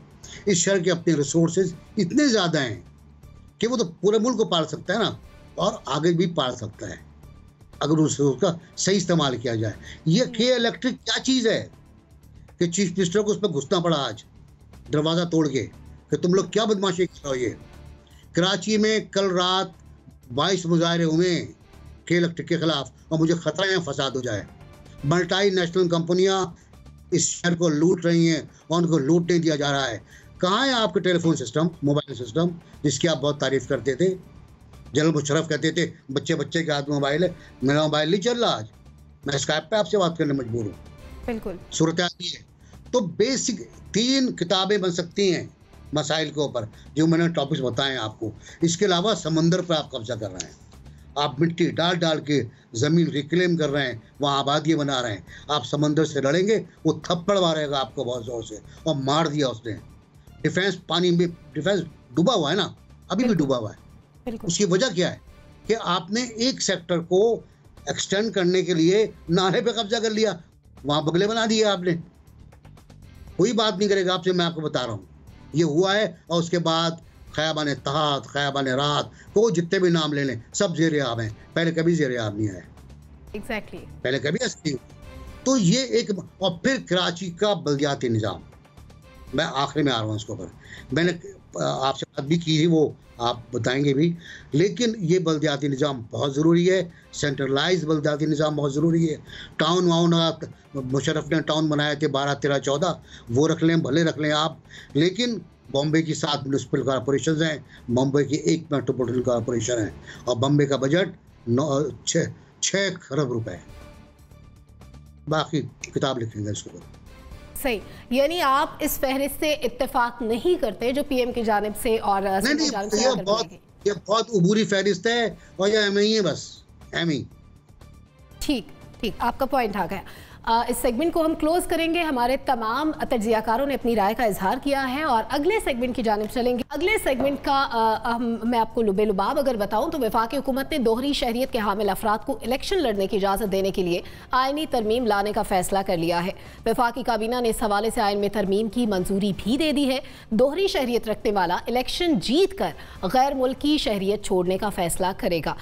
F: इस शहर के अपने रिसोर्सेज इतने ज़्यादा हैं कि वो तो पूरे मुल्क को पाल सकता है ना, और आगे भी पाल सकता है अगर उसका सही इस्तेमाल किया जाए। ये के इलेक्ट्रिक क्या चीज़ है कि चीफ मिनिस्टर को उस पर घुसना पड़ा आज दरवाज़ा तोड़ के कि तुम लोग क्या बदमाशी कर रहे हो। ये कराची में कल रात 22 मुजाहरे हुए के इलेक्ट्रिक के ख़िलाफ़, और मुझे ख़तरा है फसाद हो जाए। मल्टी नेशनल कंपनियां इस शहर को लूट रही हैं और उनको लूट नहीं दिया जा रहा है। कहाँ है आपके टेलीफोन सिस्टम, मोबाइल सिस्टम, जिसकी आप बहुत तारीफ़ करते थे। जनरल मुशर्रफ कहते थे बच्चे बच्चे के हाथ में मोबाइल है, मेरा मोबाइल नहीं चल रहा आज, मैं स्काइप पे आपसे बात करने मजबूर हूँ।
A: बिल्कुल
F: सूरत हाल है। तो बेसिक 3 किताबें बन सकती हैं मसाइल के ऊपर जो मैंने टॉपिक्स बताए आपको। इसके अलावा समंदर पर आप कब्जा कर रहे हैं, आप मिट्टी डाल डाल के ज़मीन रिक्लेम कर रहे हैं, वहाँ आबादी बना रहे हैं। आप समंदर से लड़ेंगे, वो थप्पड़ मारेगा आपको बहुत ज़ोर से, और मार दिया उसने। डिफेंस पानी में, डिफेंस डूबा हुआ है ना, अभी भी डूबा हुआ है। उसकी वजह क्या है कि आपने एक सेक्टर को एक्सटेंड करने के लिए नाले पे कब्जा कर लिया, वहाँ बगले बना दिए आपने। कोई बात नहीं करेगा आपसे, मैं आपको बता रहा हूँ ये हुआ है। और उसके बाद ख़याबान तहात, ख़याबान रात, को जितने भी नाम ले लें, सब ज़ेर आब हैं। पहले कभी ज़ेर आब नहीं आया।
A: एग्जैक्टली
F: पहले कभी ऐसा नहीं। तो ये एक, और फिर कराची का बल्दियाती निज़ाम, मैं आखिर में आ रहा हूँ उसके ऊपर। मैंने आपसे बात भी की थी, वो आप बताएंगे भी, लेकिन ये बल्दियाती निज़ाम बहुत ज़रूरी है। सेंट्रलाइज बल्दियाती निज़ाम बहुत ज़रूरी है। टाउन वाउन, मुशर्रफ ने टाउन बनाए थे 12, 13, 14, वो रख लें, भले रख लें आप, लेकिन बॉम्बे की 7 म्यूनसिपल कॉरपोरेशन हैं, बॉम्बे की 1 मेट्रोपॉलिटन कॉरपोरेशन है, और बॉम्बे का बजट 6 खरब रुपए। बाकी किताब लिखेंगे इसके ऊपर।
A: सही, यानी आप इस फहरिस्त से इत्तेफाक नहीं करते जो पीएम की जानिब से और
F: नहीं, ये बहुत उबूरी फहरिस्त है, और ये एम ही है, बस एम ही।
A: ठीक, आपका पॉइंट आ गया। इस सेगमेंट को हम क्लोज करेंगे। हमारे तमाम तज्जियाकारों ने अपनी राय का इजहार किया है और अगले सेगमेंट की जानिब चलेंगे। अगले सेगमेंट का मैं आपको लुबेलुबाब अगर बताऊं तो वफाकी हुकूमत ने दोहरी शहरियत के हामिल अफराद को इलेक्शन लड़ने की इजाज़त देने के लिए आइनी तरमीम लाने का फैसला कर लिया है। वफाकी काबीना ने इस हवाले से आइन में तरमीम की मंजूरी भी दे दी है। दोहरी शहरियत रखने वाला इलेक्शन जीत कर गैर मुल्की शहरियत छोड़ने का फैसला करेगा।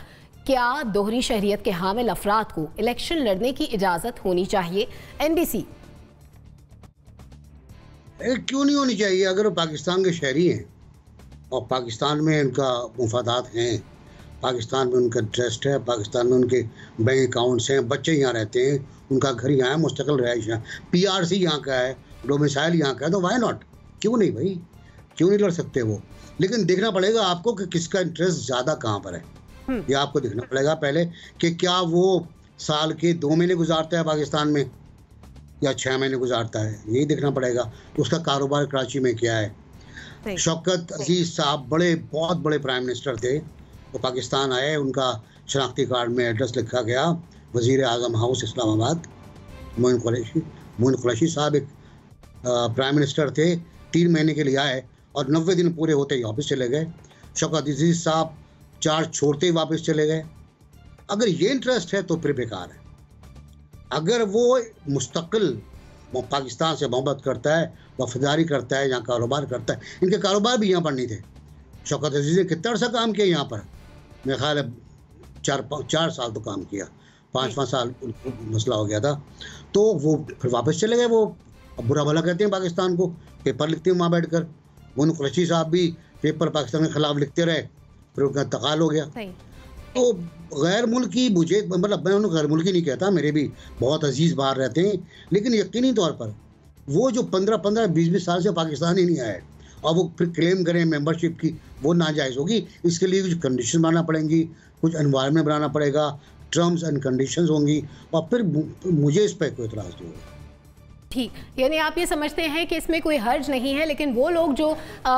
A: क्या दोहरी शहरियत के हामिल अफराद को इलेक्शन लड़ने की इजाज़त होनी चाहिए? एनबीसी
F: क्यों नहीं होनी चाहिए? अगर वो पाकिस्तान के शहरी हैं और पाकिस्तान में उनका मुफादात हैं, पाकिस्तान में उनका ट्रस्ट है, पाकिस्तान में उनके बैंक अकाउंट्स हैं, बच्चे यहाँ रहते हैं, उनका घर यहाँ है, मुस्तकिल रहाइश है, पीआरसी यहाँ का है, डोमिसाइल यहाँ का है, तो वाई नॉट? क्यों नहीं भाई, क्यों नहीं लड़ सकते वो? लेकिन देखना पड़ेगा आपको कि किसका इंटरेस्ट ज़्यादा कहाँ पर है। ये आपको देखना पड़ेगा पहले कि क्या वो साल के 2 महीने गुजारता है पाकिस्तान में या 6 महीने गुजारता है, यही देखना पड़ेगा। उसका कारोबार कराची में क्या है। शौकत अजीज साहब बहुत बड़े प्राइम मिनिस्टर थे, वो पाकिस्तान आए, उनका शनाख्ती कार्ड में एड्रेस लिखा गया वज़ीर आज़म हाउस इस्लामाबाद। मोइन कुरैशी साहब एक प्राइम मिनिस्टर थे, 3 महीने के लिए आए और 90 दिन पूरे होते ही वापस चले गए। शौकत अजीज साहब चार्ज छोड़ते ही वापस चले गए। अगर ये इंटरेस्ट है तो फिर बेकार है। अगर वो मुस्तकिल पाकिस्तान से मोहब्बत करता है, वफादारी करता है, यहाँ कारोबार करता है, इनके कारोबार भी यहाँ पर नहीं थे। शौकत अजीज ने कितना अर्सा काम किया यहाँ पर, मेरा ख्याल है 4 साल तो काम किया, 5 साल मसला हो गया था, तो वो फिर वापस चले गए। वो बुरा भला कहते हैं पाकिस्तान को, पेपर लिखते हैं वहाँ बैठ कर। मोइन कुरैशी साहब भी पेपर पाकिस्तान के खिलाफ लिखते रहे, फिर उनका इंतकाल हो गया। तो गैर मुल्की, मुझे मतलब मैं उन्हें गैर मुल्की नहीं कहता, मेरे भी बहुत अजीज़ बाहर रहते हैं, लेकिन यकीनी तौर पर वो जो 15-15, 20-20 साल से पाकिस्तान ही नहीं आए और वो फिर क्लेम करें मेंबरशिप की, वो नाजायज़ होगी। इसके लिए कुछ कंडीशन बनाना पड़ेंगी, कुछ एनवायरनमेंट बनाना पड़ेगा, टर्म्स एंड कंडीशंस होंगी, और फिर मुझे इस पर कोई इतराज़ नहीं होगा।
A: ठीक, यानी आप ये समझते हैं कि इसमें कोई हर्ज नहीं है, लेकिन वो लोग जो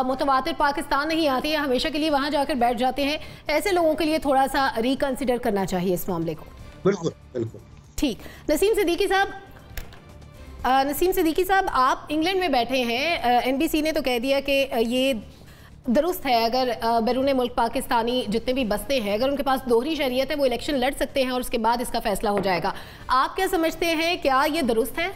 A: मुतवातिर पाकिस्तान नहीं आते हैं, हमेशा के लिए वहाँ जाकर बैठ जाते हैं, ऐसे लोगों के लिए थोड़ा सा रिकंसिडर करना चाहिए इस मामले को।
F: बिल्कुल बिल्कुल ठीक।
A: नसीम सिद्दीकी साहब, आप इंग्लैंड में बैठे हैं, एनबीसी ने तो कह दिया कि ये दुरुस्त है, अगर बैरून मुल्क पाकिस्तानी जितने भी बसते हैं, अगर उनके पास दोहरी शरीयत है, वो इलेक्शन लड़ सकते हैं और उसके बाद इसका फैसला हो जाएगा। आप क्या समझते हैं, क्या ये दुरुस्त है?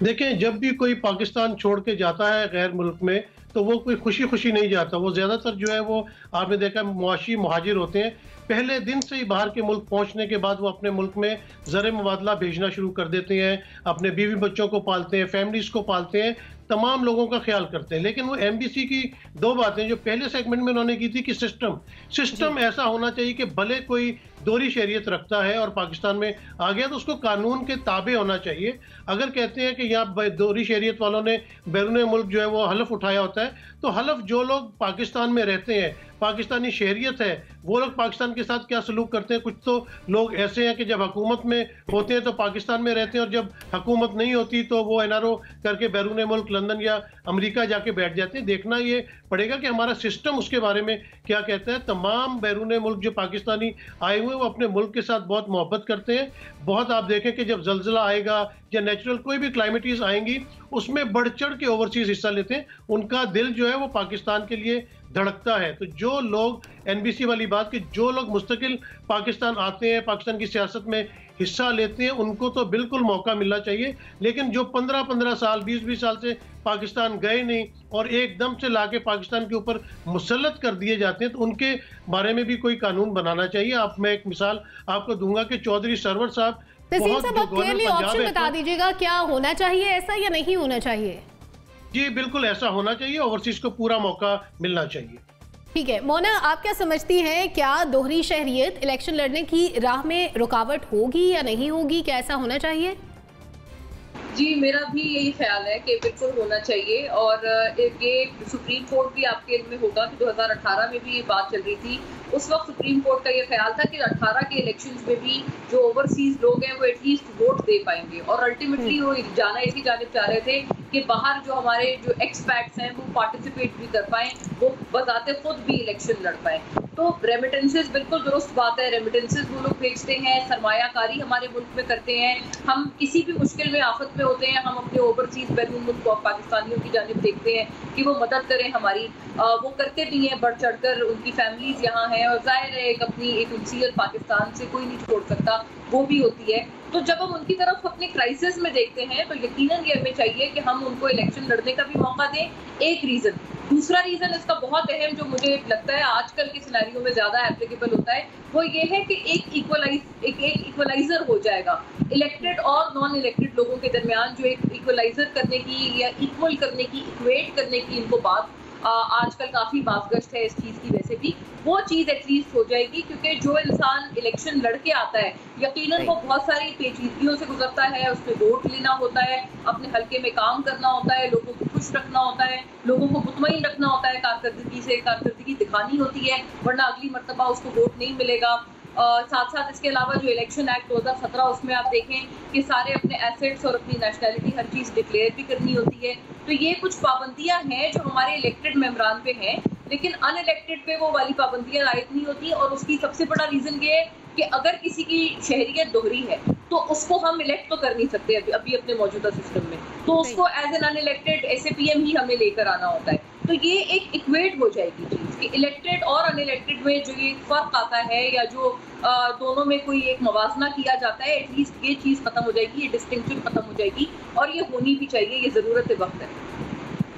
E: देखें, जब भी कोई पाकिस्तान छोड़ के जाता है गैर मुल्क में, तो वो कोई खुशी नहीं जाता। वो ज़्यादातर जो है वो आपने देखा मुआशी मुहाजिर होते हैं। पहले दिन से ही बाहर के मुल्क पहुंचने के बाद वो अपने मुल्क में ज़र मुबादला भेजना शुरू कर देते हैं, अपने बीवी बच्चों को पालते हैं, फैमिलीज़ को पालते हैं, तमाम लोगों का ख्याल करते हैं। लेकिन वो एमबीसी की 2 बातें जो पहले सेगमेंट में उन्होंने की थी कि सिस्टम ऐसा होना चाहिए कि भले कोई दोहरी शरीयत रखता है और पाकिस्तान में आ गया तो उसको कानून के ताबे होना चाहिए। अगर कहते हैं कि यहाँ दोहरी शरीयत वालों ने बैरून मुल्क जो है वो हलफ उठाया होता है, तो हलफ जो लोग पाकिस्तान में रहते हैं, पाकिस्तानी शहरियत है, वो लोग पाकिस्तान के साथ क्या सलूक करते हैं। कुछ तो लोग ऐसे हैं कि जब हुकूमत में होते हैं तो पाकिस्तान में रहते हैं और जब हुकूमत नहीं होती तो वो NRO करके बैरून मुल्क लंदन या अमेरिका जाके बैठ जाते हैं। देखना ये पड़ेगा कि हमारा सिस्टम उसके बारे में क्या कहता है। तमाम बैरून मुल्क जो पाकिस्तानी आए हुए हैं वो अपने मुल्क के साथ बहुत मोहब्बत करते हैं। बहुत आप देखें कि जब जलजिला आएगा या नेचुरल कोई भी क्लाइमेटीज आएंगी उसमें बढ़ चढ़ के ओवरसीज हिस्सा लेते हैं। उनका दिल जो है वो पाकिस्तान के लिए धड़कता है। तो जो लोग NBC वाली बात कि जो लोग मुस्तकिल पाकिस्तान आते हैं, पाकिस्तान की सियासत में हिस्सा लेते हैं, उनको तो बिल्कुल मौका मिलना चाहिए। लेकिन जो 15-15 साल 20-20 साल से पाकिस्तान गए नहीं और एकदम से लाके पाकिस्तान के ऊपर मुसल्लत कर दिए जाते हैं, तो उनके बारे में भी कोई कानून बनाना चाहिए। मैं एक मिसाल आपको दूंगा कि चौधरी सरवर साहब,
A: ऑप्शन बता दीजिएगा क्या होना चाहिए, ऐसा या नहीं होना चाहिए?
E: जी बिल्कुल ऐसा होना चाहिए, ओवरसीज को पूरा मौका मिलना चाहिए।
A: ठीक है मोना, आप क्या समझती हैं, क्या दोहरी शहरियत इलेक्शन लड़ने की राह में रुकावट होगी या नहीं होगी, क्या ऐसा होना चाहिए?
C: जी मेरा भी यही ख्याल है कि बिल्कुल होना चाहिए। और ये सुप्रीम कोर्ट भी आपके इल्म में होगा कि 2018 में भी ये बात चल रही थी। उस वक्त सुप्रीम कोर्ट का ये ख्याल था कि 18 के इलेक्शंस में भी जो ओवरसीज लोग हैं वो एटलीस्ट वोट दे पाएंगे, और अल्टीमेटली वो जाना इसी जानिब चाह रहे थे कि बाहर जो हमारे जो एक्सपैट्स हैं वो पार्टिसिपेट भी कर पाएं, वो बजाते खुद भी इलेक्शन लड़ पाएं। तो रेमिटेंसेस बिल्कुल दुरुस्त बात है, रेमिटेंसेस वो लोग भेजते हैं, सरमायाकारी हमारे मुल्क में करते हैं। हम किसी भी मुश्किल में आफत में होते हैं, हम अपने ओवरसीज बैरून मुल्क पाकिस्तानियों की जानिब देखते हैं कि वो मदद करें हमारी। वो करते भी हैं बढ़ चढ़ कर, उनकी फैमिलीज यहाँ हैं और जाहिर है एक अपनी एक उनसीयत पाकिस्तान से कोई नहीं छोड़ सकता, वो भी होती है। तो जब हम उनकी तरफ अपने क्राइसिस में देखते हैं तो यकीनन ये हमें चाहिए कि हम उनको इलेक्शन लड़ने का भी मौका दें, एक रीजन। दूसरा रीजन इसका बहुत अहम जो मुझे लगता है आजकल के सिनेरियो में ज्यादा एप्लीकेबल होता है, वो ये है कि एक इक्वलाइजर हो जाएगा इलेक्टेड और नॉन इलेक्टेड लोगों के दरमियान, जो एक इक्वलाइजर करने की या इक्वल करने की, इक्वेट करने की इनको बात आजकल काफी बाज़गश्त है इस चीज की, वैसे भी वो चीज एटलीस्ट हो जाएगी। क्योंकि जो इंसान इलेक्शन लड़के आता है यकीनन वो बहुत सारी पेचीदगियों से गुजरता है, उसमें वोट लेना होता है, अपने हल्के में काम करना होता है, लोगों को खुश रखना होता है, लोगों को मुतमईन रखना होता है, कारकर्दगी दिखानी होती है, वरना अगली मरतबा उसको वोट नहीं मिलेगा। साथ साथ इसके अलावा जो इलेक्शन एक्ट 2017 उसमें आप देखें कि सारे अपने एसेट्स और अपनी नेशनैलिटी हर चीज़ डिक्लेयर भी करनी होती है। तो ये कुछ पाबंदियां हैं जो हमारे इलेक्टेड मेंबरान पे हैं, लेकिन अनइलेक्टेड पे वो वाली पाबंदियां आयद नहीं होती। और उसकी सबसे बड़ा रीज़न ये है कि अगर किसी की शहरियत दोहरी है तो उसको हम इलेक्ट तो कर नहीं सकते अभी अपने मौजूदा सिस्टम में, तो उसको एज एन अनइलेक्टेड SAPM ही हमें लेकर आना होता है। तो ये एक इक्वेट हो जाएगी चीज़ कि इलेक्टेड और अनइलेक्टेड में जो ये फ़र्क आता है या जो दोनों में कोई एक मवाजना किया जाता है, एटलीस्ट ये चीज़ ख़त्म हो जाएगी, ये डिस्टिंक्शन ख़त्म हो जाएगी, और ये होनी भी चाहिए, ये ज़रूरत वक्त है।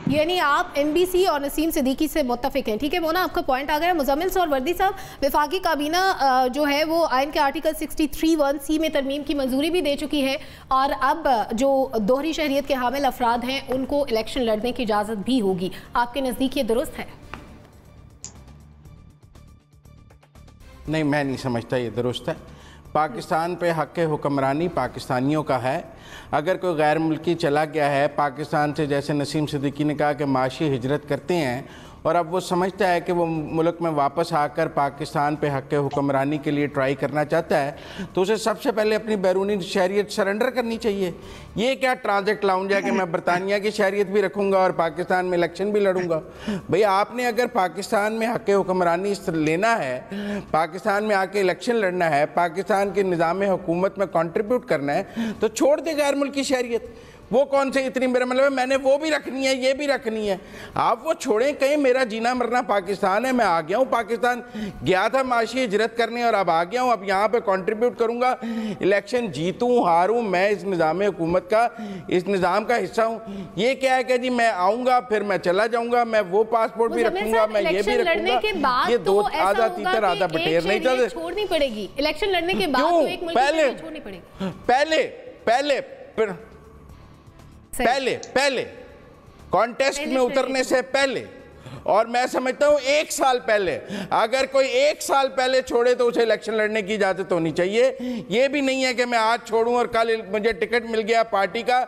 A: यानी आप NBC और नसीम सिद्दीकी से मुत्तफिक हैं। ठीक है मोना, आपका पॉइंट आ गया। मुजम्मिल और वर्दी साहब, वफाकी काबीना जो है वो आइन के आर्टिकल 63(1)(c) में तरमीम की मंजूरी भी दे चुकी है, और अब जो दोहरी शहरियत के हामिल अफराद हैं उनको इलेक्शन लड़ने की इजाज़त भी होगी। आपके नज़दीक ये दुरुस्त है?
D: नहीं, मैं नहीं समझता ये दुरुस्त है। पाकिस्तान पे हक़ हुक्मरानी पाकिस्तानियों का है। अगर कोई गैर मुल्की चला गया है पाकिस्तान से, जैसे नसीम सिद्दीकी ने कहा कि माशी हिजरत करते हैं, और अब वो समझता है कि वो मुल्क में वापस आकर पाकिस्तान पे हक़ हुक्मरानी के लिए ट्राई करना चाहता है, तो उसे सबसे पहले अपनी बैरूनी शहरियत सरेंडर करनी चाहिए। ये क्या ट्रांजिट लाउंज है कि मैं बरतानिया की शहरियत भी रखूँगा और पाकिस्तान में इलेक्शन भी लड़ूंगा? भाई आपने अगर पाकिस्तान में हक़ हुक्मरानी लेना है, पाकिस्तान में आके इलेक्शन लड़ना है, पाकिस्तान के निज़ाम हुकूमत में कॉन्ट्रीब्यूट करना है, तो छोड़ दे गैर मुल्की शहरियत। वो कौन से इतनी, मेरा मतलब है मैंने वो भी रखनी है, ये भी रखनी है, आप वो छोड़ें। कहीं मेरा जीना मरना पाकिस्तान है, मैं आ गया हूँ पाकिस्तान, गया था माशी हिजरत करने और अब आ गया हूँ, अब यहाँ पे कंट्रीब्यूट करूँगा, इलेक्शन जीतूँ हारूँ, मैं इस निज़ाम हुकूमत का, इस निज़ाम का हिस्सा हूँ। ये क्या है कि जी मैं आऊँगा फिर मैं चला जाऊँगा, मैं वो पासपोर्ट भी रखूँगा, मैं ये भी रखूँगा, ये दो आधा तीतर आधा बटेर नहीं चलते।
A: छोड़नी पड़ेगी इलेक्शन लड़ने के बाद,
D: पहले कॉन्टेस्ट में उतरने से पहले और मैं समझता हूँ 1 साल पहले, अगर कोई 1 साल पहले छोड़े तो उसे इलेक्शन लड़ने की इजाज़त होनी चाहिए। ये भी नहीं है कि मैं आज छोड़ूं और कल मुझे टिकट मिल गया पार्टी का,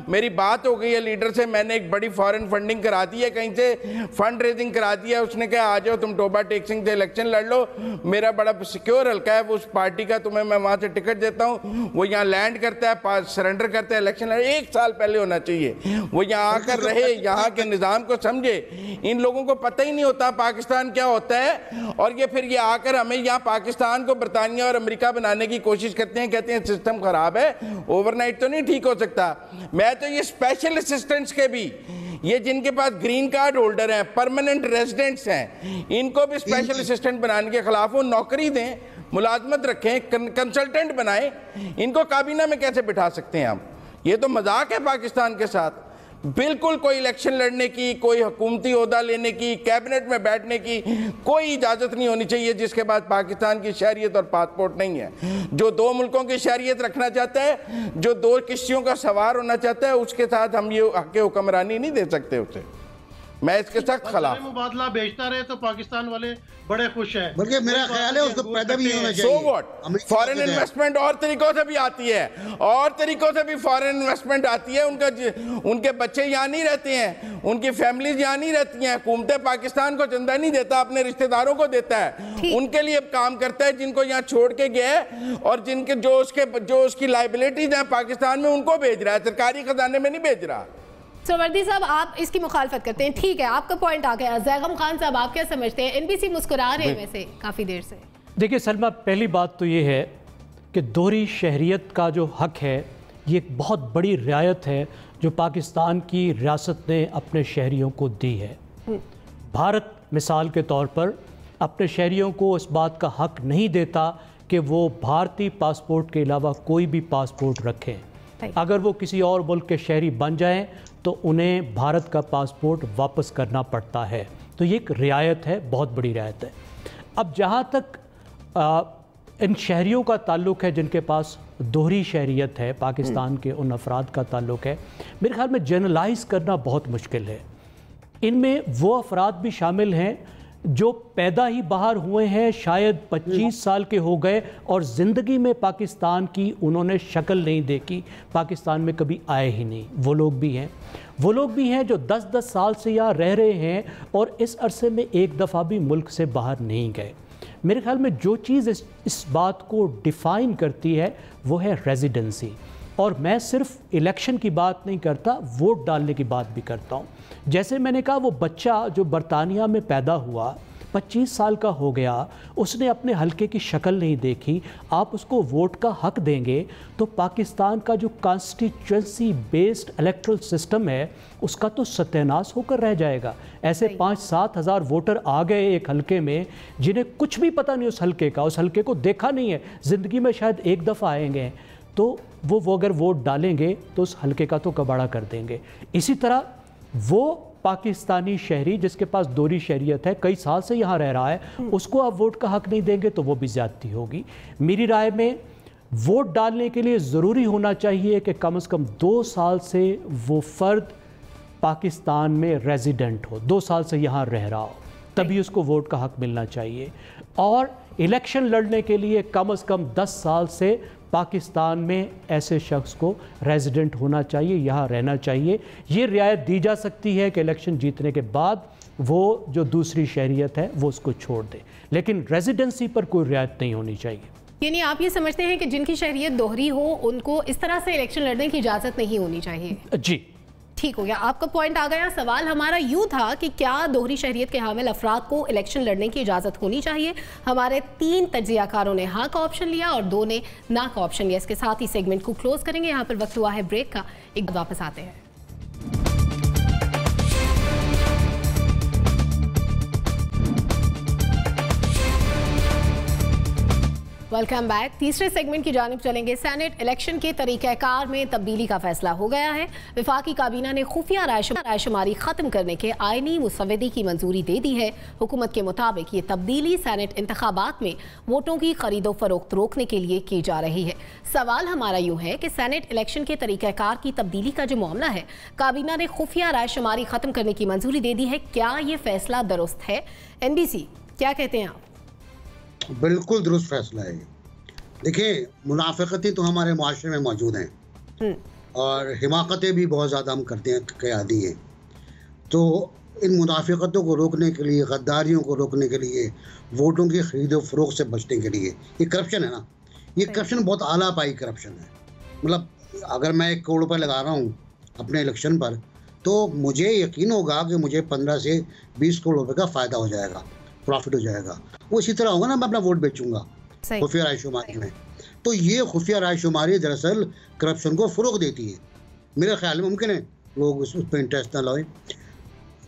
D: मेरी बात हो गई है लीडर से, मैंने एक बड़ी फॉरेन फंडिंग करा दी है, कहीं से फंड रेजिंग करा दी है, उसने कहा आ जाओ तुम टोबा टेक सिंह से इलेक्शन लड़ लो, मेरा बड़ा सिक्योर हल्का है, वो उस पार्टी का तुम्हें मैं वहाँ से टिकट देता हूँ, वो यहाँ लैंड करता है, सरेंडर करता है, इलेक्शन लड़। 1 साल पहले होना चाहिए, वो यहाँ आकर रहे, यहाँ के निज़ाम को समझे। इन लोगों को पता ही नहीं होता पाकिस्तान क्या होता है, और ये फिर ये आकर हमें यहाँ पाकिस्तान को बरतानिया और अमेरिका बनाने की कोशिश करते हैं, कहते हैं सिस्टम खराब है, ओवरनाइट तो नहीं ठीक हो सकता। मैं तो ये स्पेशल असिस्टेंट्स के भी, ये जिनके पास ग्रीन कार्ड होल्डर हैं, परमानेंट रेजिडेंट्स हैं, इनको भी स्पेशल असिस्टेंट बनाने के खिलाफ हूँ। नौकरी दें, मुलाजमत रखें, कंसल्टेंट बनाएं, इनको काबीना में कैसे बिठा सकते हैं हम? ये तो मजाक है पाकिस्तान के साथ। बिल्कुल कोई इलेक्शन लड़ने की, कोई हुकूमती ओहदा लेने की, कैबिनेट में बैठने की कोई इजाज़त नहीं होनी चाहिए जिसके पास पाकिस्तान की शहरियत और पासपोर्ट नहीं है। जो 2 मुल्कों की शहरियत रखना चाहता है, जो 2 किश्तियों का सवार होना चाहता है, उसके साथ हम ये हक़ हुक्मरानी नहीं दे सकते उसे। मैं इसके सख्त खिलाफ।
E: मुबादला बेचता रहे तो पाकिस्तान वाले बड़े खुश हैं,
F: बल्कि मेरा ख्याल है उसको पैदा भी नहीं होना चाहिए।
D: So what? फॉरेन इन्वेस्टमेंट और तरीकों से भी आती है, और तरीकों से भी फॉरेन इन्वेस्टमेंट आती है। उनके बच्चे यहाँ नहीं रहते हैं, उनकी फैमिलीज यहाँ नहीं रहती हैं। हुकूमत पाकिस्तान को चंदा नहीं देता, अपने रिश्तेदारों को देता है, उनके लिए काम करता है, जिनको यहाँ छोड़ के गया है और जिनके जो उसकी लाइबिलिटीज हैं पाकिस्तान में, उनको भेज रहा है, सरकारी खजाने में नहीं भेज रहा।
A: वर्दी साहब, आप इसकी मुखालफत करते हैं, ठीक है, आपका पॉइंट आ गया। जैगम खान साहब, आप क्या समझते हैं? एनबीसी मुस्कुरा रहे हैं वैसे काफ़ी देर से।
B: देखिए सलमा, पहली बात तो ये है कि दोहरी शहरियत का जो हक है, ये एक बहुत बड़ी रियायत है जो पाकिस्तान की रियासत ने अपने शहरियों को दी है। भारत मिसाल के तौर पर अपने शहरियों को इस बात का हक नहीं देता कि वो भारतीय पासपोर्ट के अलावा कोई भी पासपोर्ट रखें। अगर वो किसी और मुल्क के शहरी बन जाएं तो उन्हें भारत का पासपोर्ट वापस करना पड़ता है। तो ये एक रियायत है, बहुत बड़ी रियायत है। अब जहाँ तक इन शहरियों का ताल्लुक़ है जिनके पास दोहरी शहरियत है, पाकिस्तान के उन अफराद का ताल्लुक़ है, मेरे ख्याल में जनरलाइज़ करना बहुत मुश्किल है। इनमें वो अफराद भी शामिल हैं जो पैदा ही बाहर हुए हैं, शायद 25 साल के हो गए और ज़िंदगी में पाकिस्तान की उन्होंने शक्ल नहीं देखी, पाकिस्तान में कभी आए ही नहीं। वो लोग भी हैं, वो लोग भी हैं जो 10-10 साल से यहाँ रह रहे हैं और इस अरसे में एक दफ़ा भी मुल्क से बाहर नहीं गए। मेरे ख्याल में जो चीज़ इस बात को डिफ़ाइन करती है वो है रेजिडेंसी। और मैं सिर्फ इलेक्शन की बात नहीं करता, वोट डालने की बात भी करता हूँ। जैसे मैंने कहा, वो बच्चा जो बरतानिया में पैदा हुआ, 25 साल का हो गया, उसने अपने हलके की शक्ल नहीं देखी, आप उसको वोट का हक देंगे तो पाकिस्तान का जो कॉन्स्टिट्यूंसी बेस्ड इलेक्टोरल सिस्टम है उसका तो सत्यानाश होकर रह जाएगा। ऐसे 5-7 हज़ार वोटर आ गए एक हलके में जिन्हें कुछ भी पता नहीं उस हलके का, उस हलके को देखा नहीं है, ज़िंदगी में शायद एक दफ़ा आएंगे, तो वो अगर वोट डालेंगे तो उस हलके का तो कबाड़ा कर देंगे। इसी तरह वो पाकिस्तानी शहरी जिसके पास दोहरी शहरियत है, कई साल से यहाँ रह रहा है, उसको आप वोट का हक नहीं देंगे तो वो भी ज़्यादती होगी। मेरी राय में वोट डालने के लिए ज़रूरी होना चाहिए कि कम से कम 2 साल से वो फ़र्द पाकिस्तान में रेजिडेंट हो, 2 साल से यहाँ रह रहा हो, तभी उसको वोट का हक मिलना चाहिए। और इलेक्शन लड़ने के लिए कम से कम 10 साल से पाकिस्तान में ऐसे शख्स को रेजिडेंट होना चाहिए, यहाँ रहना चाहिए। ये रियायत दी जा सकती है कि इलेक्शन जीतने के बाद वो जो दूसरी शहरियत है वो उसको छोड़ दे, लेकिन रेजिडेंसी पर कोई रियायत नहीं होनी चाहिए।
A: यानी आप ये समझते हैं कि जिनकी शहरियत दोहरी हो उनको इस तरह से इलेक्शन लड़ने की इजाज़त नहीं होनी चाहिए?
B: जी,
A: ठीक हो गया, आपका पॉइंट आ गया। सवाल हमारा यूँ था कि क्या दोहरी शहरियत के हामिल अफराद को इलेक्शन लड़ने की इजाज़त होनी चाहिए। हमारे 3 तज्जियाकारों ने हाँ का ऑप्शन लिया और 2 ने ना का ऑप्शन लिया। इसके साथ ही सेगमेंट को क्लोज करेंगे। यहाँ पर वक्त हुआ है ब्रेक का, एक बार वापस आते हैं। Welcome back. तीसरे सेगमेंट की जानिब चलेंगे। सेनेट इलेक्शन के तरीक़ाकार में तब्दीली का फैसला हो गया है। वफाकी काबीना ने खुफिया रायशुमारी ख़त्म करने के आइनी मुसव्वदे की मंजूरी दे दी है। हुकूमत के मुताबिक ये तब्दीली सेनेट इंतखाबात में वोटों की खरीदो फरोख्त रोकने के लिए की जा रही है। सवाल हमारा यूँ है कि सेनेट इलेक्शन के तरीक़ाकार की तब्दीली का जो मामला है, काबीना ने खुफिया रायशुमारी ख़त्म करने की मंजूरी दे दी है, क्या ये फैसला दुरुस्त है? NBC क्या कहते हैं आप?
F: बिल्कुल दुरुस्त फैसला है। देखिए, मुनाफिकतें तो हमारे माशरे में मौजूद हैं और हिमाकतें भी बहुत ज़्यादा हम करते हैं के आदी हैं। तो इन मुनाफिकतों को रोकने के लिए, गद्दारियों को रोकने के लिए, वोटों की खरीदो फरोख्त से बचने के लिए, ये करप्शन है ना, ये करप्शन बहुत आला पाई करप्शन है। मतलब अगर मैं 1 करोड़ रुपये लगा रहा हूँ अपने इलेक्शन पर, तो मुझे यकीन होगा कि मुझे 15 से 20 करोड़ रुपये का फ़ायदा हो जाएगा, प्रॉफिट हो जाएगा। वो इसी तरह होगा ना, मैं अपना वोट बेचूंगा खुफिया रायशुमारी में। तो ये खुफिया रायशुमारी दरअसल करप्शन को फ़रोग़ देती है। मेरे ख्याल में मुमकिन है लोग उस पर इंटरेस्ट ना लाएं।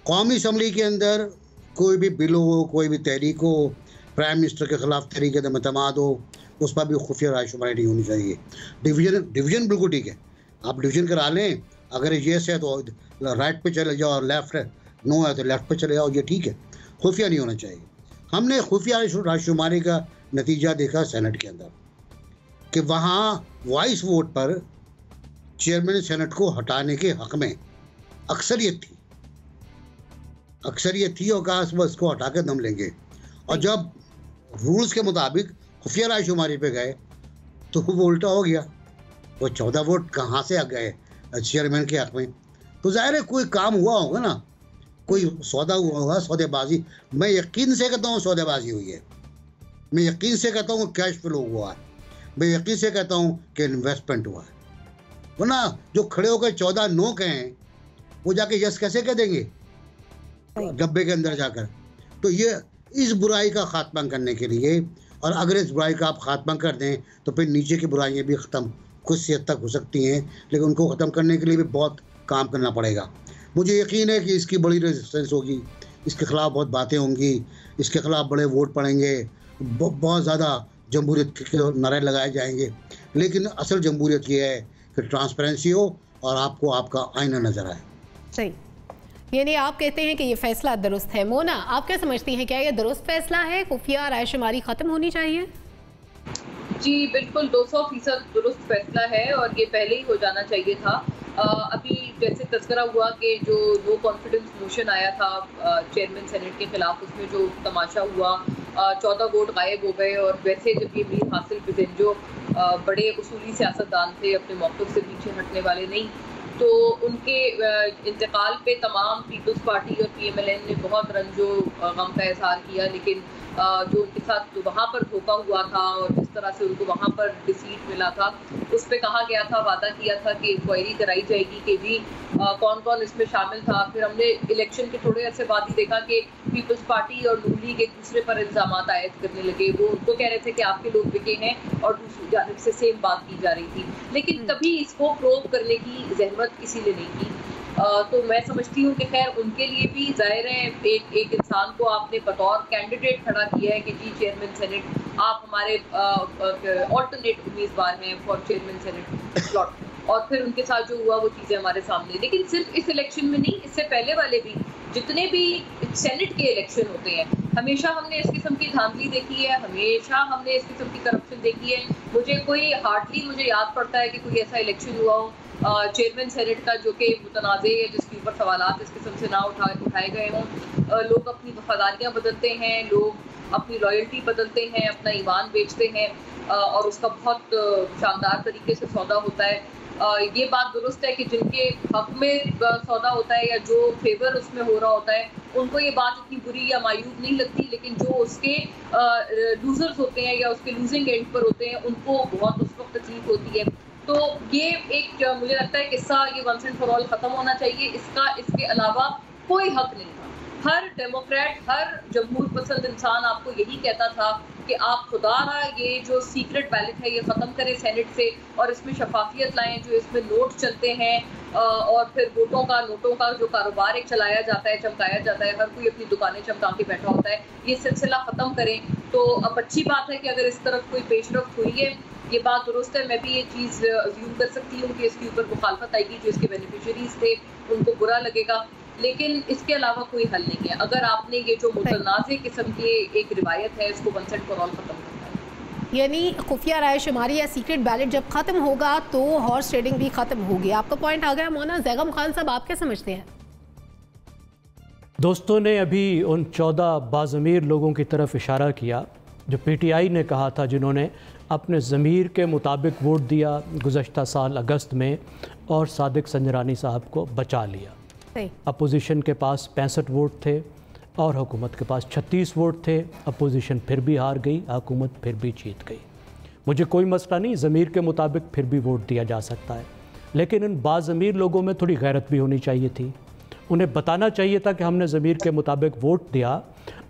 F: कौमी असम्बली के अंदर कोई भी बिल हो, कोई भी तहरीक हो, प्राइम मिनिस्टर के ख़िलाफ़ तहरीक अदम-ए-एतमाद हो, उस पर भी खुफिया रायशुमारी नहीं होनी चाहिए। डिवीज़न बिल्कुल ठीक है, आप डिवीज़न करा लें। अगर येस है तो राइट पे चले जाओ, और लेफ़्ट है, नो है तो लेफ़्ट पे चले जाओ, ये ठीक है। खुफिया नहीं होना चाहिए। हमने खुफिया रायशुमारी का नतीजा देखा सेनेट के अंदर कि वहाँ वॉइस वोट पर चेयरमैन सेनेट को हटाने के हक़ में अक्सरियत थी और कहा बस इसको हटा के दम लेंगे। और जब रूल्स के मुताबिक खुफिया रायशुमारी पे गए तो वो उल्टा हो गया। वो 14 वोट कहाँ से आ गए चेयरमैन के हक़ में? तो ज़ाहिर है कोई काम हुआ होगा ना, कोई सौदा हुआ होगा, सौदेबाजी। मैं यकीन से कहता हूँ सौदेबाजी हुई है। मैं यकीन से कहता हूँ कैश फ्लो हुआ है। मैं यकीन से कहता हूँ कि इन्वेस्टमेंट हुआ है। वरना जो खड़े होकर 14 नो कहें, वो जाके यस कैसे कह देंगे डब्बे के अंदर जाकर? तो ये इस बुराई का खात्मा करने के लिए, और अगर इस बुराई का आप खात्मा कर दें तो फिर नीचे की बुराइयाँ भी ख़त्म कुछ हद तक हो सकती हैं, लेकिन उनको ख़त्म करने के लिए भी बहुत काम करना पड़ेगा। मुझे यकीन है कि इसकी बड़ी रेजिस्टेंस होगी, इसके ख़िलाफ़ बहुत बातें होंगी, इसके ख़िलाफ़ बड़े वोट पड़ेंगे, बहुत ज़्यादा जमहूरियत के नारे लगाए जाएंगे। लेकिन असल जमहूरियत ये है कि ट्रांसपेरेंसी हो और आपको आपका आईना नज़र आए।
A: सही, यानी आप कहते हैं कि ये फैसला दुरुस्त है। मोना, आप क्या समझती हैं, क्या ये दुरुस्त फैसला है? खुफिया रायशुमारी ख़त्म होनी चाहिए?
C: जी बिल्कुल, 200% दुरुस्त फैसला है और ये पहले ही हो जाना चाहिए था। अभी जैसे तज़किरा हुआ कि जो नो कॉन्फिडेंस मोशन आया था चेयरमैन सेनेट के खिलाफ, उसमें जो तमाशा हुआ, 14 वोट गायब हो गए। और वैसे जब ये मीर हासिल बिज़न जो बड़े उसूली सियासतदान थे, अपने मौक़िफ़ से पीछे हटने वाले नहीं, तो उनके इंतकाल पे तमाम पीपल्स पार्टी और PMLN ने बहुत रंजो गम का इज़हार किया। लेकिन जो उनके साथ वहाँ पर धोखा हुआ था और जिस तरह से उनको वहाँ पर डिसीट मिला था, उस पर कहा गया था, वादा किया था कि इंक्वायरी कराई जाएगी कि जी कौन कौन इसमें शामिल था। फिर हमने इलेक्शन के थोड़े अर्से बाद ही देखा कि पीपल्स पार्टी और नून लीग एक दूसरे पर इल्ज़ाम आयद करने लगे। वो उनको कह रहे थे कि आपके लोग बिके हैं और दूसरी जानिब से सेम बात की जा रही थी। लेकिन कभी इसको प्रोब करने की ज़हमत किसी ने नहीं की। तो मैं समझती हूँ कि खैर उनके लिए भी ज़ाहिर है, एक इंसान को आपने बतौर कैंडिडेट खड़ा किया है कि जी चेयरमैन सेनेट, आप हमारे ऑल्टरनेट उम्मीदवार हैं फॉर चेयरमैन सेनेट स्लॉट, और फिर उनके साथ जो हुआ वो चीज़ें हमारे सामने। लेकिन सिर्फ इस इलेक्शन में नहीं, इससे पहले वाले भी जितने भी सेनेट के इलेक्शन होते हैं, हमेशा हमने इस किस्म की धांधली देखी है, हमेशा हमने इस किस्म की करप्शन देखी है। मुझे याद पड़ता है कि कोई ऐसा इलेक्शन हुआ हो चेयरमैन सेनेट का जो कि मुतनाज़े है, जिसके ऊपर सवालात इस किस्म से ना उठाए गए हों। लोग अपनी वफादारियाँ बदलते हैं, लोग अपनी लॉयल्टी बदलते हैं, अपना ईमान बेचते हैं और उसका बहुत शानदार तरीके से सौदा होता है। ये बात दुरुस्त है कि जिनके हक में सौदा होता है या जो फेवर उसमें हो रहा होता है, उनको ये बात इतनी बुरी या मायूब नहीं लगती, लेकिन जो उसके लूजर्स होते हैं या उसके लूजिंग एंड पर होते हैं, उनको बहुत उस वक्त तकलीफ होती है। तो ये एक मुझे लगता है किस्सा ये वंस एंड फॉर ऑल ख़त्म होना चाहिए। इसके अलावा कोई हक नहीं था। हर डेमोक्रेट, हर जमहूर पसंद इंसान आपको यही कहता था कि आप खुदारा ये जो सीक्रेट बैलेट है ये ख़त्म करें सेनेट से और इसमें शफाफियत लाएं, जो इसमें नोट चलते हैं और फिर नोटों का जो कारोबार एक चलाया जाता है, चमकाया जाता है, हर कोई अपनी दुकानें चमका के बैठा होता है, ये सिलसिला ख़त्म करें। तो अब अच्छी बात है कि अगर इस तरफ कोई पेशरफ्त हुई है, ये बात दुरुस्त है। मैं भी ये चीज़ अज्यूम कर सकती हूँ कि इसके ऊपर मुखालफत आएगी, जो इसके बेनिफिशरीज थे उनको बुरा लगेगा, लेकिन इसके अलावा कोई हल नहीं है। अगर आपने ये जो मुतनाज़े किस्म की एक रिवायत है इसको वन सेट फॉर ऑल खत्म करना है,
A: यानी खुफिया राय शुमारी या सीक्रेट बैलेट जब खत्म होगा तो हॉर्स ट्रेडिंग भी खत्म होगी। आपका पॉइंट आ गया मौलाना जैगम खान साहब, आप क्या समझते हैं?
B: दोस्तों ने अभी उन 14 बाज़मीर लोगों की तरफ इशारा किया जो PTI ने कहा था, जिन्होंने अपने ज़मीर के मुताबिक वोट दिया गुज़श्ता साल अगस्त में और सादिक संजरानी साहब को बचा लिया। अपोजिशन के पास 65 वोट थे और हुकूमत के पास 36 वोट थे। अपोजिशन फिर भी हार गई, हुकूमत फिर भी जीत गई। मुझे कोई मसला नहीं, ज़मीर के मुताबिक फिर भी वोट दिया जा सकता है, लेकिन इन बाज़मीर लोगों में थोड़ी गैरत भी होनी चाहिए थी। उन्हें बताना चाहिए था कि हमने ज़मीर के मुताबिक वोट दिया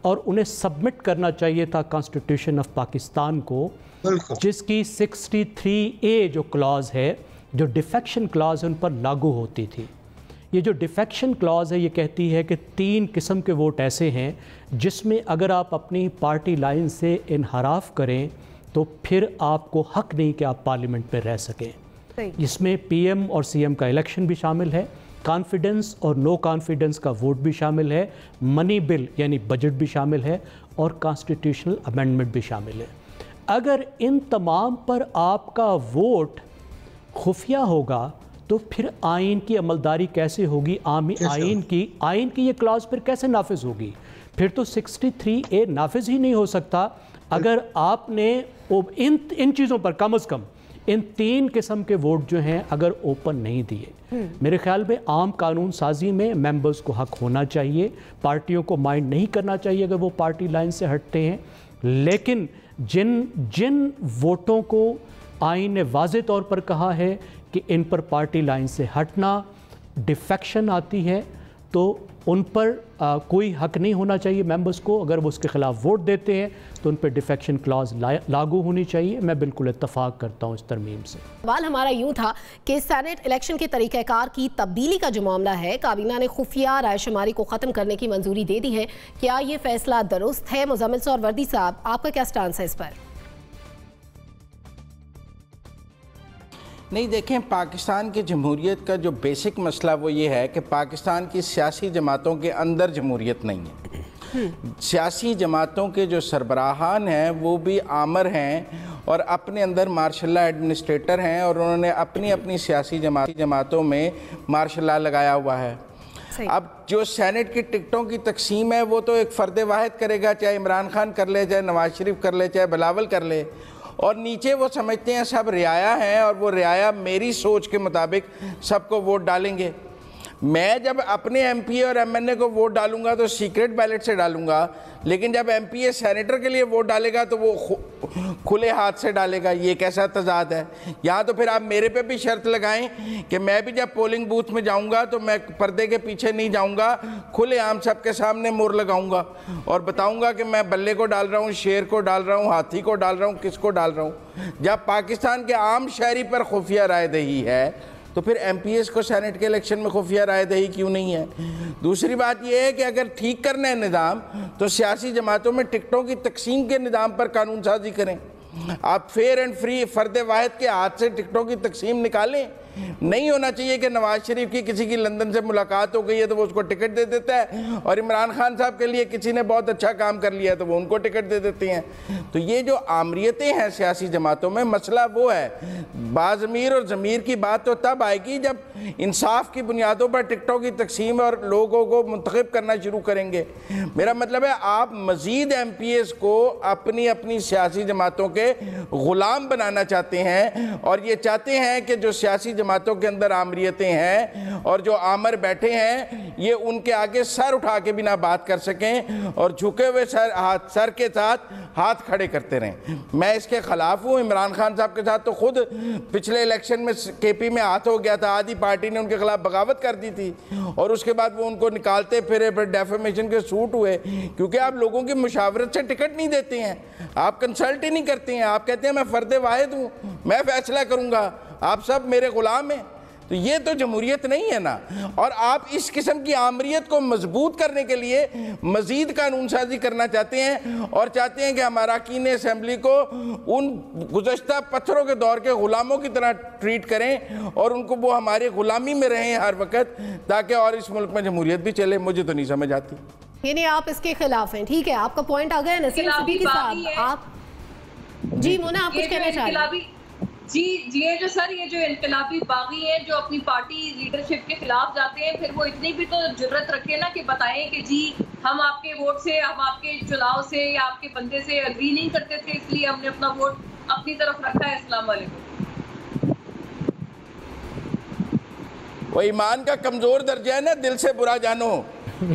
B: और उन्हें सबमिट करना चाहिए था कॉन्स्टिट्यूशन ऑफ पाकिस्तान को, जिसकी 63A जो क्लॉज़ है, जो डिफेक्शन क्लॉज़ है, उन पर लागू होती थी। ये जो डिफेक्शन क्लॉज़ है ये कहती है कि 3 किस्म के वोट ऐसे हैं जिसमें अगर आप अपनी पार्टी लाइन से इनहराफ करें तो फिर आपको हक नहीं कि आप पार्लियामेंट में रह सकें। इसमें PM और CM का इलेक्शन भी शामिल है, कॉन्फिडेंस और नो कॉन्फिडेंस का वोट भी शामिल है, मनी बिल यानी बजट भी शामिल है और कॉन्स्टिट्यूशनल अमेंडमेंट भी शामिल है। अगर इन तमाम पर आपका वोट खुफिया होगा तो फिर आइन की अमलदारी कैसे होगी? आइन की ये क्लॉज फिर कैसे नाफिज होगी? फिर तो 63A नाफिज ही नहीं हो सकता अगर आपने इन चीज़ों पर कम अज़ कम इन 3 किस्म के वोट जो हैं अगर ओपन नहीं दिए। मेरे ख्याल में आम कानून साजी में मेंबर्स को हक होना चाहिए, पार्टियों को माइंड नहीं करना चाहिए अगर वो पार्टी लाइन से हटते हैं, लेकिन जिन वोटों को आइन ने वाज़े तौर पर कहा है कि इन पर पार्टी लाइन से हटना डिफेक्शन आती है तो उन पर कोई हक नहीं होना चाहिए मेंबर्स को। अगर वो उसके ख़िलाफ़ वोट देते हैं तो उन पर डिफेक्शन क्लॉज लागू होनी चाहिए। मैं बिल्कुल इत्तफाक करता हूँ इस तरमीम से।
A: सवाल हमारा यूँ था कि सेनेट इलेक्शन के तरीक़ाकार की तब्दीली का जो मामला है, काबीना ने खुफिया रायशुमारी को ख़त्म करने की मंजूरी दे दी है, क्या ये फैसला दुरुस्त है? मुज़म्मिल सौर वर्दी साहब, आपका क्या स्टांस है इस पर?
D: नहीं, देखें, पाकिस्तान की जमहूरियत का जो बेसिक मसला वो ये है कि पाकिस्तान की सियासी जमातों के अंदर जमहूरियत नहीं है। सियासी जमातों के जो सरबराहान हैं वो भी आमर हैं और अपने अंदर मार्शल लॉ एडमिनिस्ट्रेटर हैं और उन्होंने अपनी अपनी सियासी जमातों में मार्शल लॉ लगाया हुआ है। अब जो सेनेट की टिकटों की तकसीम है वो तो एक फ़र्द वाहिद करेगा, चाहे इमरान खान कर ले, चाहे नवाज शरीफ कर ले, चाहे बिलावल कर ले, और नीचे वो समझते हैं सब रियाया हैं और वो रियाया मेरी सोच के मुताबिक सबको वोट डालेंगे। मैं जब अपने MPA और MNA को वोट डालूंगा तो सीक्रेट बैलेट से डालूंगा, लेकिन जब MPA सेनेटर के लिए वोट डालेगा तो वो खुले हाथ से डालेगा। ये कैसा तजाद है? यहाँ तो फिर आप मेरे पे भी शर्त लगाएं कि मैं भी जब पोलिंग बूथ में जाऊँगा तो मैं पर्दे के पीछे नहीं जाऊँगा, खुले आम सबके सामने मोहर लगाऊँगा और बताऊँगा कि मैं बल्ले को डाल रहा हूँ, शेर को डाल रहा हूँ, हाथी को डाल रहा हूँ, किसको डाल रहा हूँ। जब पाकिस्तान के आम शहरी पर खुफिया राय दही है तो फिर MPAs को सेनेट के इलेक्शन में खुफिया राय दही क्यों नहीं है? दूसरी बात यह है कि अगर ठीक करना है निज़ाम तो सियासी जमातों में टिकटों की तकसीम के निज़ाम पर कानून साजी करें। आप फेयर एंड फ्री फ़र्द वाहिद के हाथ से टिकटों की तकसीम निकालें। नहीं होना चाहिए कि नवाज शरीफ की किसी की लंदन से मुलाकात हो गई है तो वो उसको टिकट दे देता है और इमरान खान साहब के लिए किसी ने बहुत अच्छा काम कर लिया है तो वो उनको टिकट दे देते हैं। तो ये जो आमरीतें हैं सियासी जमातों में, मसला वो है। बाज़मीर और ज़मीर की बात तो तब आएगी जब इंसाफ की बुनियादों पर टिकटों की तकसीम और लोगों को मुंतखब करना शुरू करेंगे। मेरा मतलब है आप मज़ीद MPAs को अपनी अपनी सियासी जमातों के ग़ुलाम बनाना चाहते हैं और ये चाहते हैं कि जो सियासी जमातों के अंदर आमरीतें हैं और जो आमर बैठे हैं ये उनके आगे सर उठा के भी ना बात कर सकें और झुके हुए सर के साथ हाथ खड़े करते रहें। मैं इसके खिलाफ हूँ। इमरान खान साहब के साथ तो खुद पिछले इलेक्शन में KP में हाथ हो गया था, आधी पार्टी ने उनके खिलाफ बगावत कर दी थी और उसके बाद वो उनको निकालते फिरे, फिर डेफेमेशन के सूट हुए, क्योंकि आप लोगों की मुशावरत से टिकट नहीं देते हैं, आप कंसल्ट ही नहीं करते हैं, आप कहते हैं मैं फर्द वाहिद हूँ, मैं फैसला करूँगा, आप सब मेरे गुलाम हैं। तो ये तो जमहूरियत नहीं है ना। और आप इस किस्म की आमरीत को मजबूत करने के लिए मजीद कानून साजी करना चाहते हैं और चाहते हैं कि हमारा अरकान असेंबली को उन गुज़श्ता पत्थरों के दौर के ग़ुलामों की तरह ट्रीट करें और उनको वो हमारी ग़ुलामी में रहें हर वक्त, ताकि और इस मुल्क में जमहूरियत भी चले। मुझे तो नहीं समझ आती।
A: यानी आप इसके खिलाफ हैं। ठीक है, आपका पॉइंट आ गया। नसीम सिद्दीकी साहब, आप जी मोना, आप कुछ कहना चाह रहे हैं?
C: जी, ये जो सर, ये जो इनकलाबी बागी हैं जो अपनी पार्टी लीडरशिप के खिलाफ जाते हैं, फिर वो इतनी भी तो जुर्रत रखे ना कि बताएं कि जी हम आपके वोट से, हम आपके चुनाव से या आपके बंदे से अग्री नहीं करते थे, इसलिए हमने अपना वोट अपनी तरफ रखा है। अस्सलाम वालेकुम।
D: वो ईमान का कमजोर दर्जा है ना, दिल से बुरा जानो।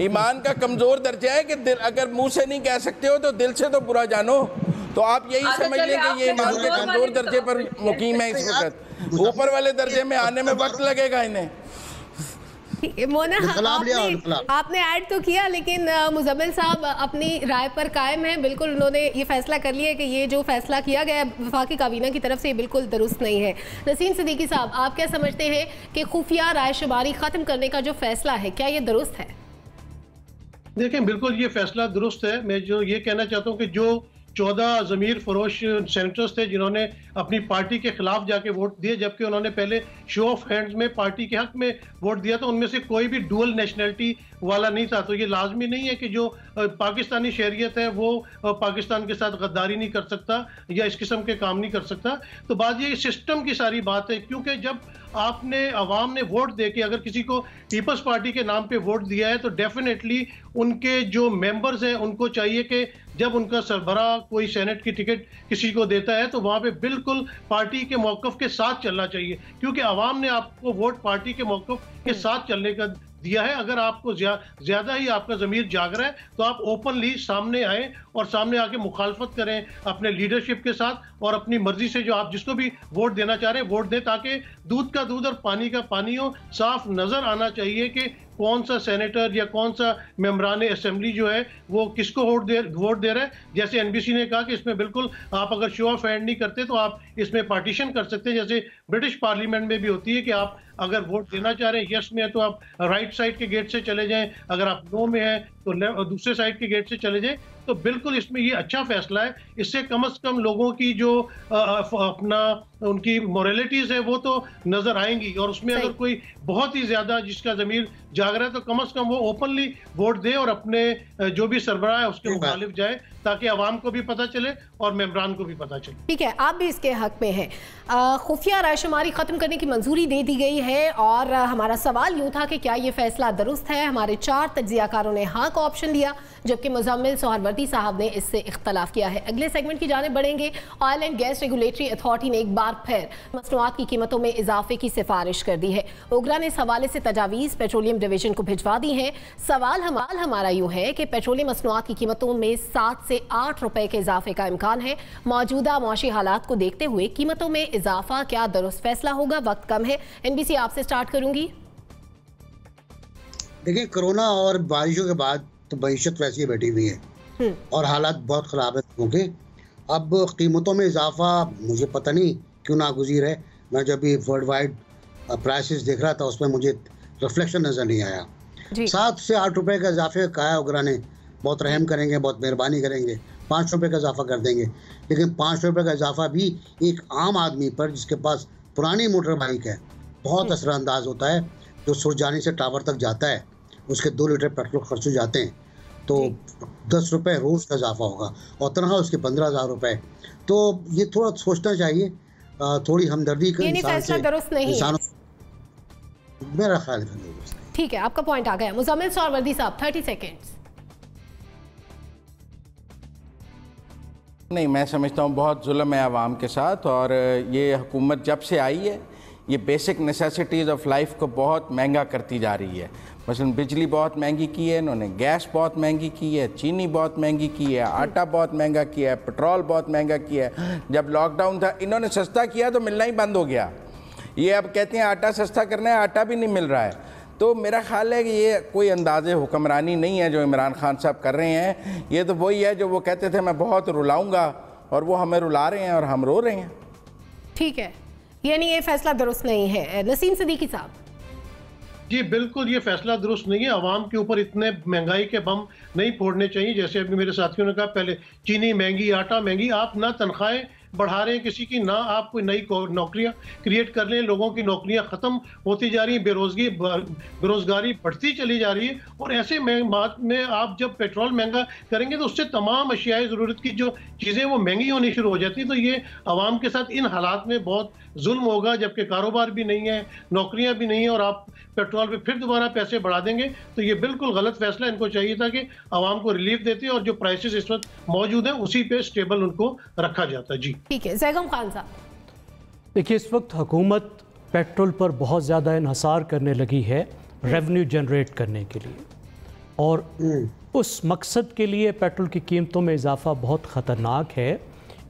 D: ईमान का कमजोर दर्जा है कि दिल, अगर मुंह से नहीं कह सकते हो तो दिल से तो बुरा जानो। तो आप यही समझ लें कि ये ईमान के कमजोर दर्जे पर मुकीम है इस वक्त। ऊपर वाले दर्जे में आने में वक्त लगेगा इन्हें।
A: मोना, आपने ऐड तो किया, लेकिन मुजम्मिल साहब अपनी राय पर कायम है। बिल्कुल उन्होंने ये फैसला कर लिया कि ये जो फैसला किया गया वफाकी काबीना की तरफ से ये बिल्कुल दुरुस्त नहीं है। नसीम सिद्दीकी साहब, आप क्या समझते हैं कि खुफिया रायशुमारी खत्म करने का जो फैसला है, क्या ये दुरुस्त है?
E: देखें, बिल्कुल ये फैसला दुरुस्त है। मैं जो ये कहना चाहता हूँ कि जो 14 ज़मीर फरोश सेनेटर्स थे जिन्होंने अपनी पार्टी के खिलाफ जाके वोट दिए, जबकि उन्होंने पहले शो ऑफ हैंड्स में पार्टी के हक में वोट दिया, तो उनमें से कोई भी डुअल नेशनलिटी वाला नहीं था। तो ये लाजमी नहीं है कि जो पाकिस्तानी शहरियत है वो पाकिस्तान के साथ गद्दारी नहीं कर सकता या इस किस्म के काम नहीं कर सकता। तो बात ये सिस्टम की सारी बात है, क्योंकि जब आपने अवाम ने वोट दे के अगर किसी को पीपल्स पार्टी के नाम पे वोट दिया है तो डेफिनेटली उनके जो मेंबर्स हैं उनको चाहिए कि जब उनका सरबराह कोई सेनेट की टिकट किसी को देता है तो वहाँ पे बिल्कुल पार्टी के मौक़िफ़ के साथ चलना चाहिए, क्योंकि अवाम ने आपको वोट पार्टी के मौक़िफ़ के साथ चलने का दिया है। अगर आपको ज्यादा ही आपका ज़मीर जाग रहा है तो आप ओपनली सामने आए और सामने आके मुखालफत करें अपने लीडरशिप के साथ और अपनी मर्जी से जो आप जिसको भी वोट देना चाह रहे हैं वोट दें, ताकि दूध का दूध और पानी का पानी हो। साफ नजर आना चाहिए कि कौन सा सेनेटर या कौन सा मेंबरान असेंबली जो है वो किसको वोट दे रहा है। जैसे NBC ने कहा कि इसमें बिल्कुल आप अगर शो ऑफ हैंड नहीं करते तो आप इसमें पार्टीशन कर सकते हैं, जैसे ब्रिटिश पार्लियामेंट में भी होती है कि आप अगर वोट देना चाह रहे हैं यस में है तो आप राइट साइड के गेट से चले जाएं, अगर आप नो में है तो दूसरे साइड के गेट से चले जाएं। तो बिल्कुल इसमें ये अच्छा फैसला है। इससे कम से कम लोगों की जो अपना उनकी मोरालिटीज है वो तो नजर आएंगी, और उसमें अगर कोई बहुत ही ज्यादा जिसका ज़मीर जाग रहा है तो कम से कम वो ओपनली वोट दे और अपने जो भी सरबराह है उसके मुखालिफ जाए, ताकि आवाम को भी पता चले और मेंबरान को भी पता चले। ठीक
A: है, आप भी इसके हक में हैं। खुफिया रायशुमारी खत्म करने की मंजूरी दे दी गई है और हमारा सवाल यूँ था कि क्या ये फैसला दुरुस्त है। हमारे 4 तज्जियाकारों ने हाँ का ऑप्शन दिया, जबकि मुजम्मिल सोहरवर्दी साहब ने इससे इख्तलाफ किया है। अगले सेगमेंट की जानिब बढ़ेंगे। Oil and gas regulatory authority ने एक बार फिर मसनूआत की कीमतों में इजाफे की सिफारिश कर दी है। ओगरा ने इस हवाले से तजावीज़ पेट्रोलियम डिवीजन को भिजवा दी है। सवाल हमारा यूँ है कि पेट्रोलियम मसनूआत की कीमतों में 7 से 8 रुपए के इजाफे का इम्कान है। मौजूदा मौशी हालात को देखते हुए कीमतों में इजाफा क्या दुरुस्त फैसला होगा? वक्त कम है। NBC आपसे स्टार्ट करूंगी।
F: देखिए, कोरोना और बारिशों के बाद तो मईशत वैसी बैठी हुई है और हालात बहुत ख़राब है, क्योंकि अब कीमतों में इजाफा मुझे पता नहीं क्यों नागुज़ीर है। मैं जब भी वर्ल्ड वाइड प्राइसेस देख रहा था उसमें मुझे रिफ्लेक्शन नज़र नहीं आया। 7 से 8 रुपए का इजाफे कहा है ओगरा ने, बहुत रहम करेंगे, बहुत मेहरबानी करेंगे, 5 रुपए का इजाफा कर देंगे। लेकिन 5 रुपए का इजाफा भी एक आम आदमी पर जिसके पास पुरानी मोटर बाइक है बहुत असरअंदाज होता है। जो सुरजानी से टावर तक जाता है उसके 2 लीटर पेट्रोल खर्च हो जाते हैं, तो 10 रुपए रोज़ का इजाफा होगा और तनख्वाह उसके 15,000 रुपए। तो ये थोड़ा सोचना चाहिए, थोड़ी हमदर्दी का इंसान से मेरा ख्याल है।
A: ठीक है, आपका पॉइंट आ गया। मुजम्मिल सोहरवर्दी साहब 30 सेकेंड्स।
D: नहीं, मैं समझता हूँ बहुत जुल्म है आवाम के साथ, और ये हुकूमत जब से आई है ये बेसिक नेसेसिटीज़ ऑफ लाइफ को बहुत महंगा करती जा रही है। मसलन बिजली बहुत महंगी की है इन्होंने, गैस बहुत महंगी की है, चीनी बहुत महंगी की है, आटा बहुत महंगा किया है, पेट्रोल बहुत महंगा किया है। जब लॉकडाउन था इन्होंने सस्ता किया तो मिलना ही बंद हो गया। ये अब कहते हैं आटा सस्ता करना है, आटा भी नहीं मिल रहा है। तो मेरा ख्याल है कि ये कोई अंदाज़े हुक्मरानी नहीं है जो इमरान खान साहब कर रहे हैं। ये तो वही है जो वो कहते थे मैं बहुत रुलाऊंगा, और वो हमें रुला रहे हैं और हम रो रहे हैं।
A: ठीक है, यानी ये फैसला दुरुस्त नहीं है। नसीम सिद्दीकी साहब।
E: जी बिल्कुल, ये फैसला दुरुस्त नहीं है। आवाम के ऊपर इतने महंगाई के बम नहीं फोड़ने चाहिए। जैसे अभी मेरे साथियों ने कहा, पहले चीनी महंगी, आटा महंगी, आप ना तनख्वाहें बढ़ा रहे हैं किसी की, ना आप कोई नई नौकरियां क्रिएट कर रहे हैं। लोगों की नौकरियां खत्म होती जा रही हैं, बेरोजगारी बढ़ती चली जा रही है। और ऐसे में आप जब पेट्रोल महंगा करेंगे तो उससे तमाम अशियाए ज़रूरत की जो चीज़ें वो महंगी होनी शुरू हो जाती। तो ये आवाम के साथ इन हालात में बहुत जुल्म होगा, जबकि कारोबार भी नहीं है, नौकरियां भी नहीं है, और आप पेट्रोल पे फिर दोबारा पैसे बढ़ा देंगे। तो ये बिल्कुल गलत फैसला। इनको चाहिए था कि आवाम को रिलीफ देते और जो प्राइसेस इस वक्त मौजूद हैं उसी पे स्टेबल उनको रखा जाता। जी
A: ठीक है, ज़ैगम खान साहब।
B: देखिए, इस वक्त हुकूमत पेट्रोल पर बहुत ज़्यादा इन्हसार करने लगी है रेवेन्यू जनरेट करने के लिए, और उस मकसद के लिए पेट्रोल की कीमतों में इजाफा बहुत ख़तरनाक है,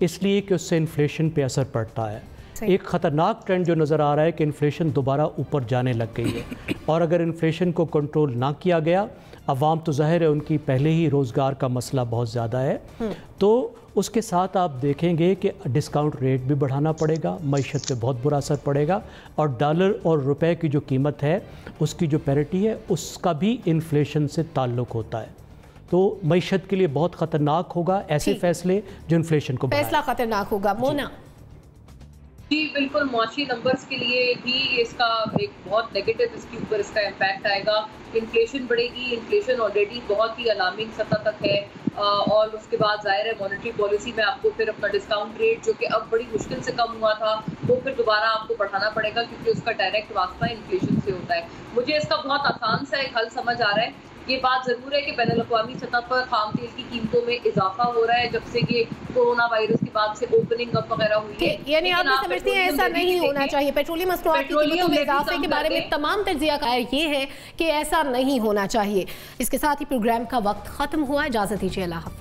B: इसलिए कि उससे इन्फ्लेशन पे असर पड़ता है। एक ख़तरनाक ट्रेंड जो नज़र आ रहा है कि इन्फ्लेशन दोबारा ऊपर जाने लग गई है, और अगर इन्फ्लेशन को कंट्रोल ना किया गया, अवाम तो ज़ाहिर है उनकी पहले ही रोज़गार का मसला बहुत ज़्यादा है, तो उसके साथ आप देखेंगे कि डिस्काउंट रेट भी बढ़ाना पड़ेगा, मईशत पे बहुत बुरा असर पड़ेगा, और डॉलर और रुपए की जो कीमत है उसकी जो पैरिटी है उसका भी इन्फ्लेशन से ताल्लुक़ होता है। तो मईशत के लिए बहुत ख़तरनाक होगा ऐसे फैसले जो इन्फ्लेशन को
A: फैसला ख़तरनाक होगा। मोना
C: जी बिल्कुल, मुआशी नंबर्स के लिए भी इसका एक बहुत नेगेटिव इसके ऊपर इसका इम्पैक्ट आएगा। इन्फ्लेशन बढ़ेगी, इन्फ्लेशन ऑलरेडी बहुत ही अलार्मिंग सतह तक है, और उसके बाद जाहिर है मॉनेटरी पॉलिसी में आपको फिर अपना डिस्काउंट रेट जो कि अब बड़ी मुश्किल से कम हुआ था वो फिर दोबारा आपको बढ़ाना पड़ेगा, क्योंकि उसका डायरेक्ट वास्ता इन्फ्लेशन से होता है। मुझे इसका बहुत आसान सा एक हल समझ आ रहा है। ये बात ज़रूर है कि बैनुल-अक़वामी सतह पर खाम तेल की कीमतों में इजाफा हो रहा है जब से कि कोरोना वायरस के बाद से ओपनिंग अप वगैरह हुई है।
A: यानी आप भी समझती हैं ऐसा नहीं होना चाहिए। पेट्रोलियम मसनूआत की कीमतों में इजाफे के बारे में तमाम तज्ज़िया कार ये है कि ऐसा नहीं होना चाहिए। इसके साथ ही प्रोग्राम का वक्त ख़त्म हुआ। इजाज़त दीजिए, अल्लाह हाफ़िज़।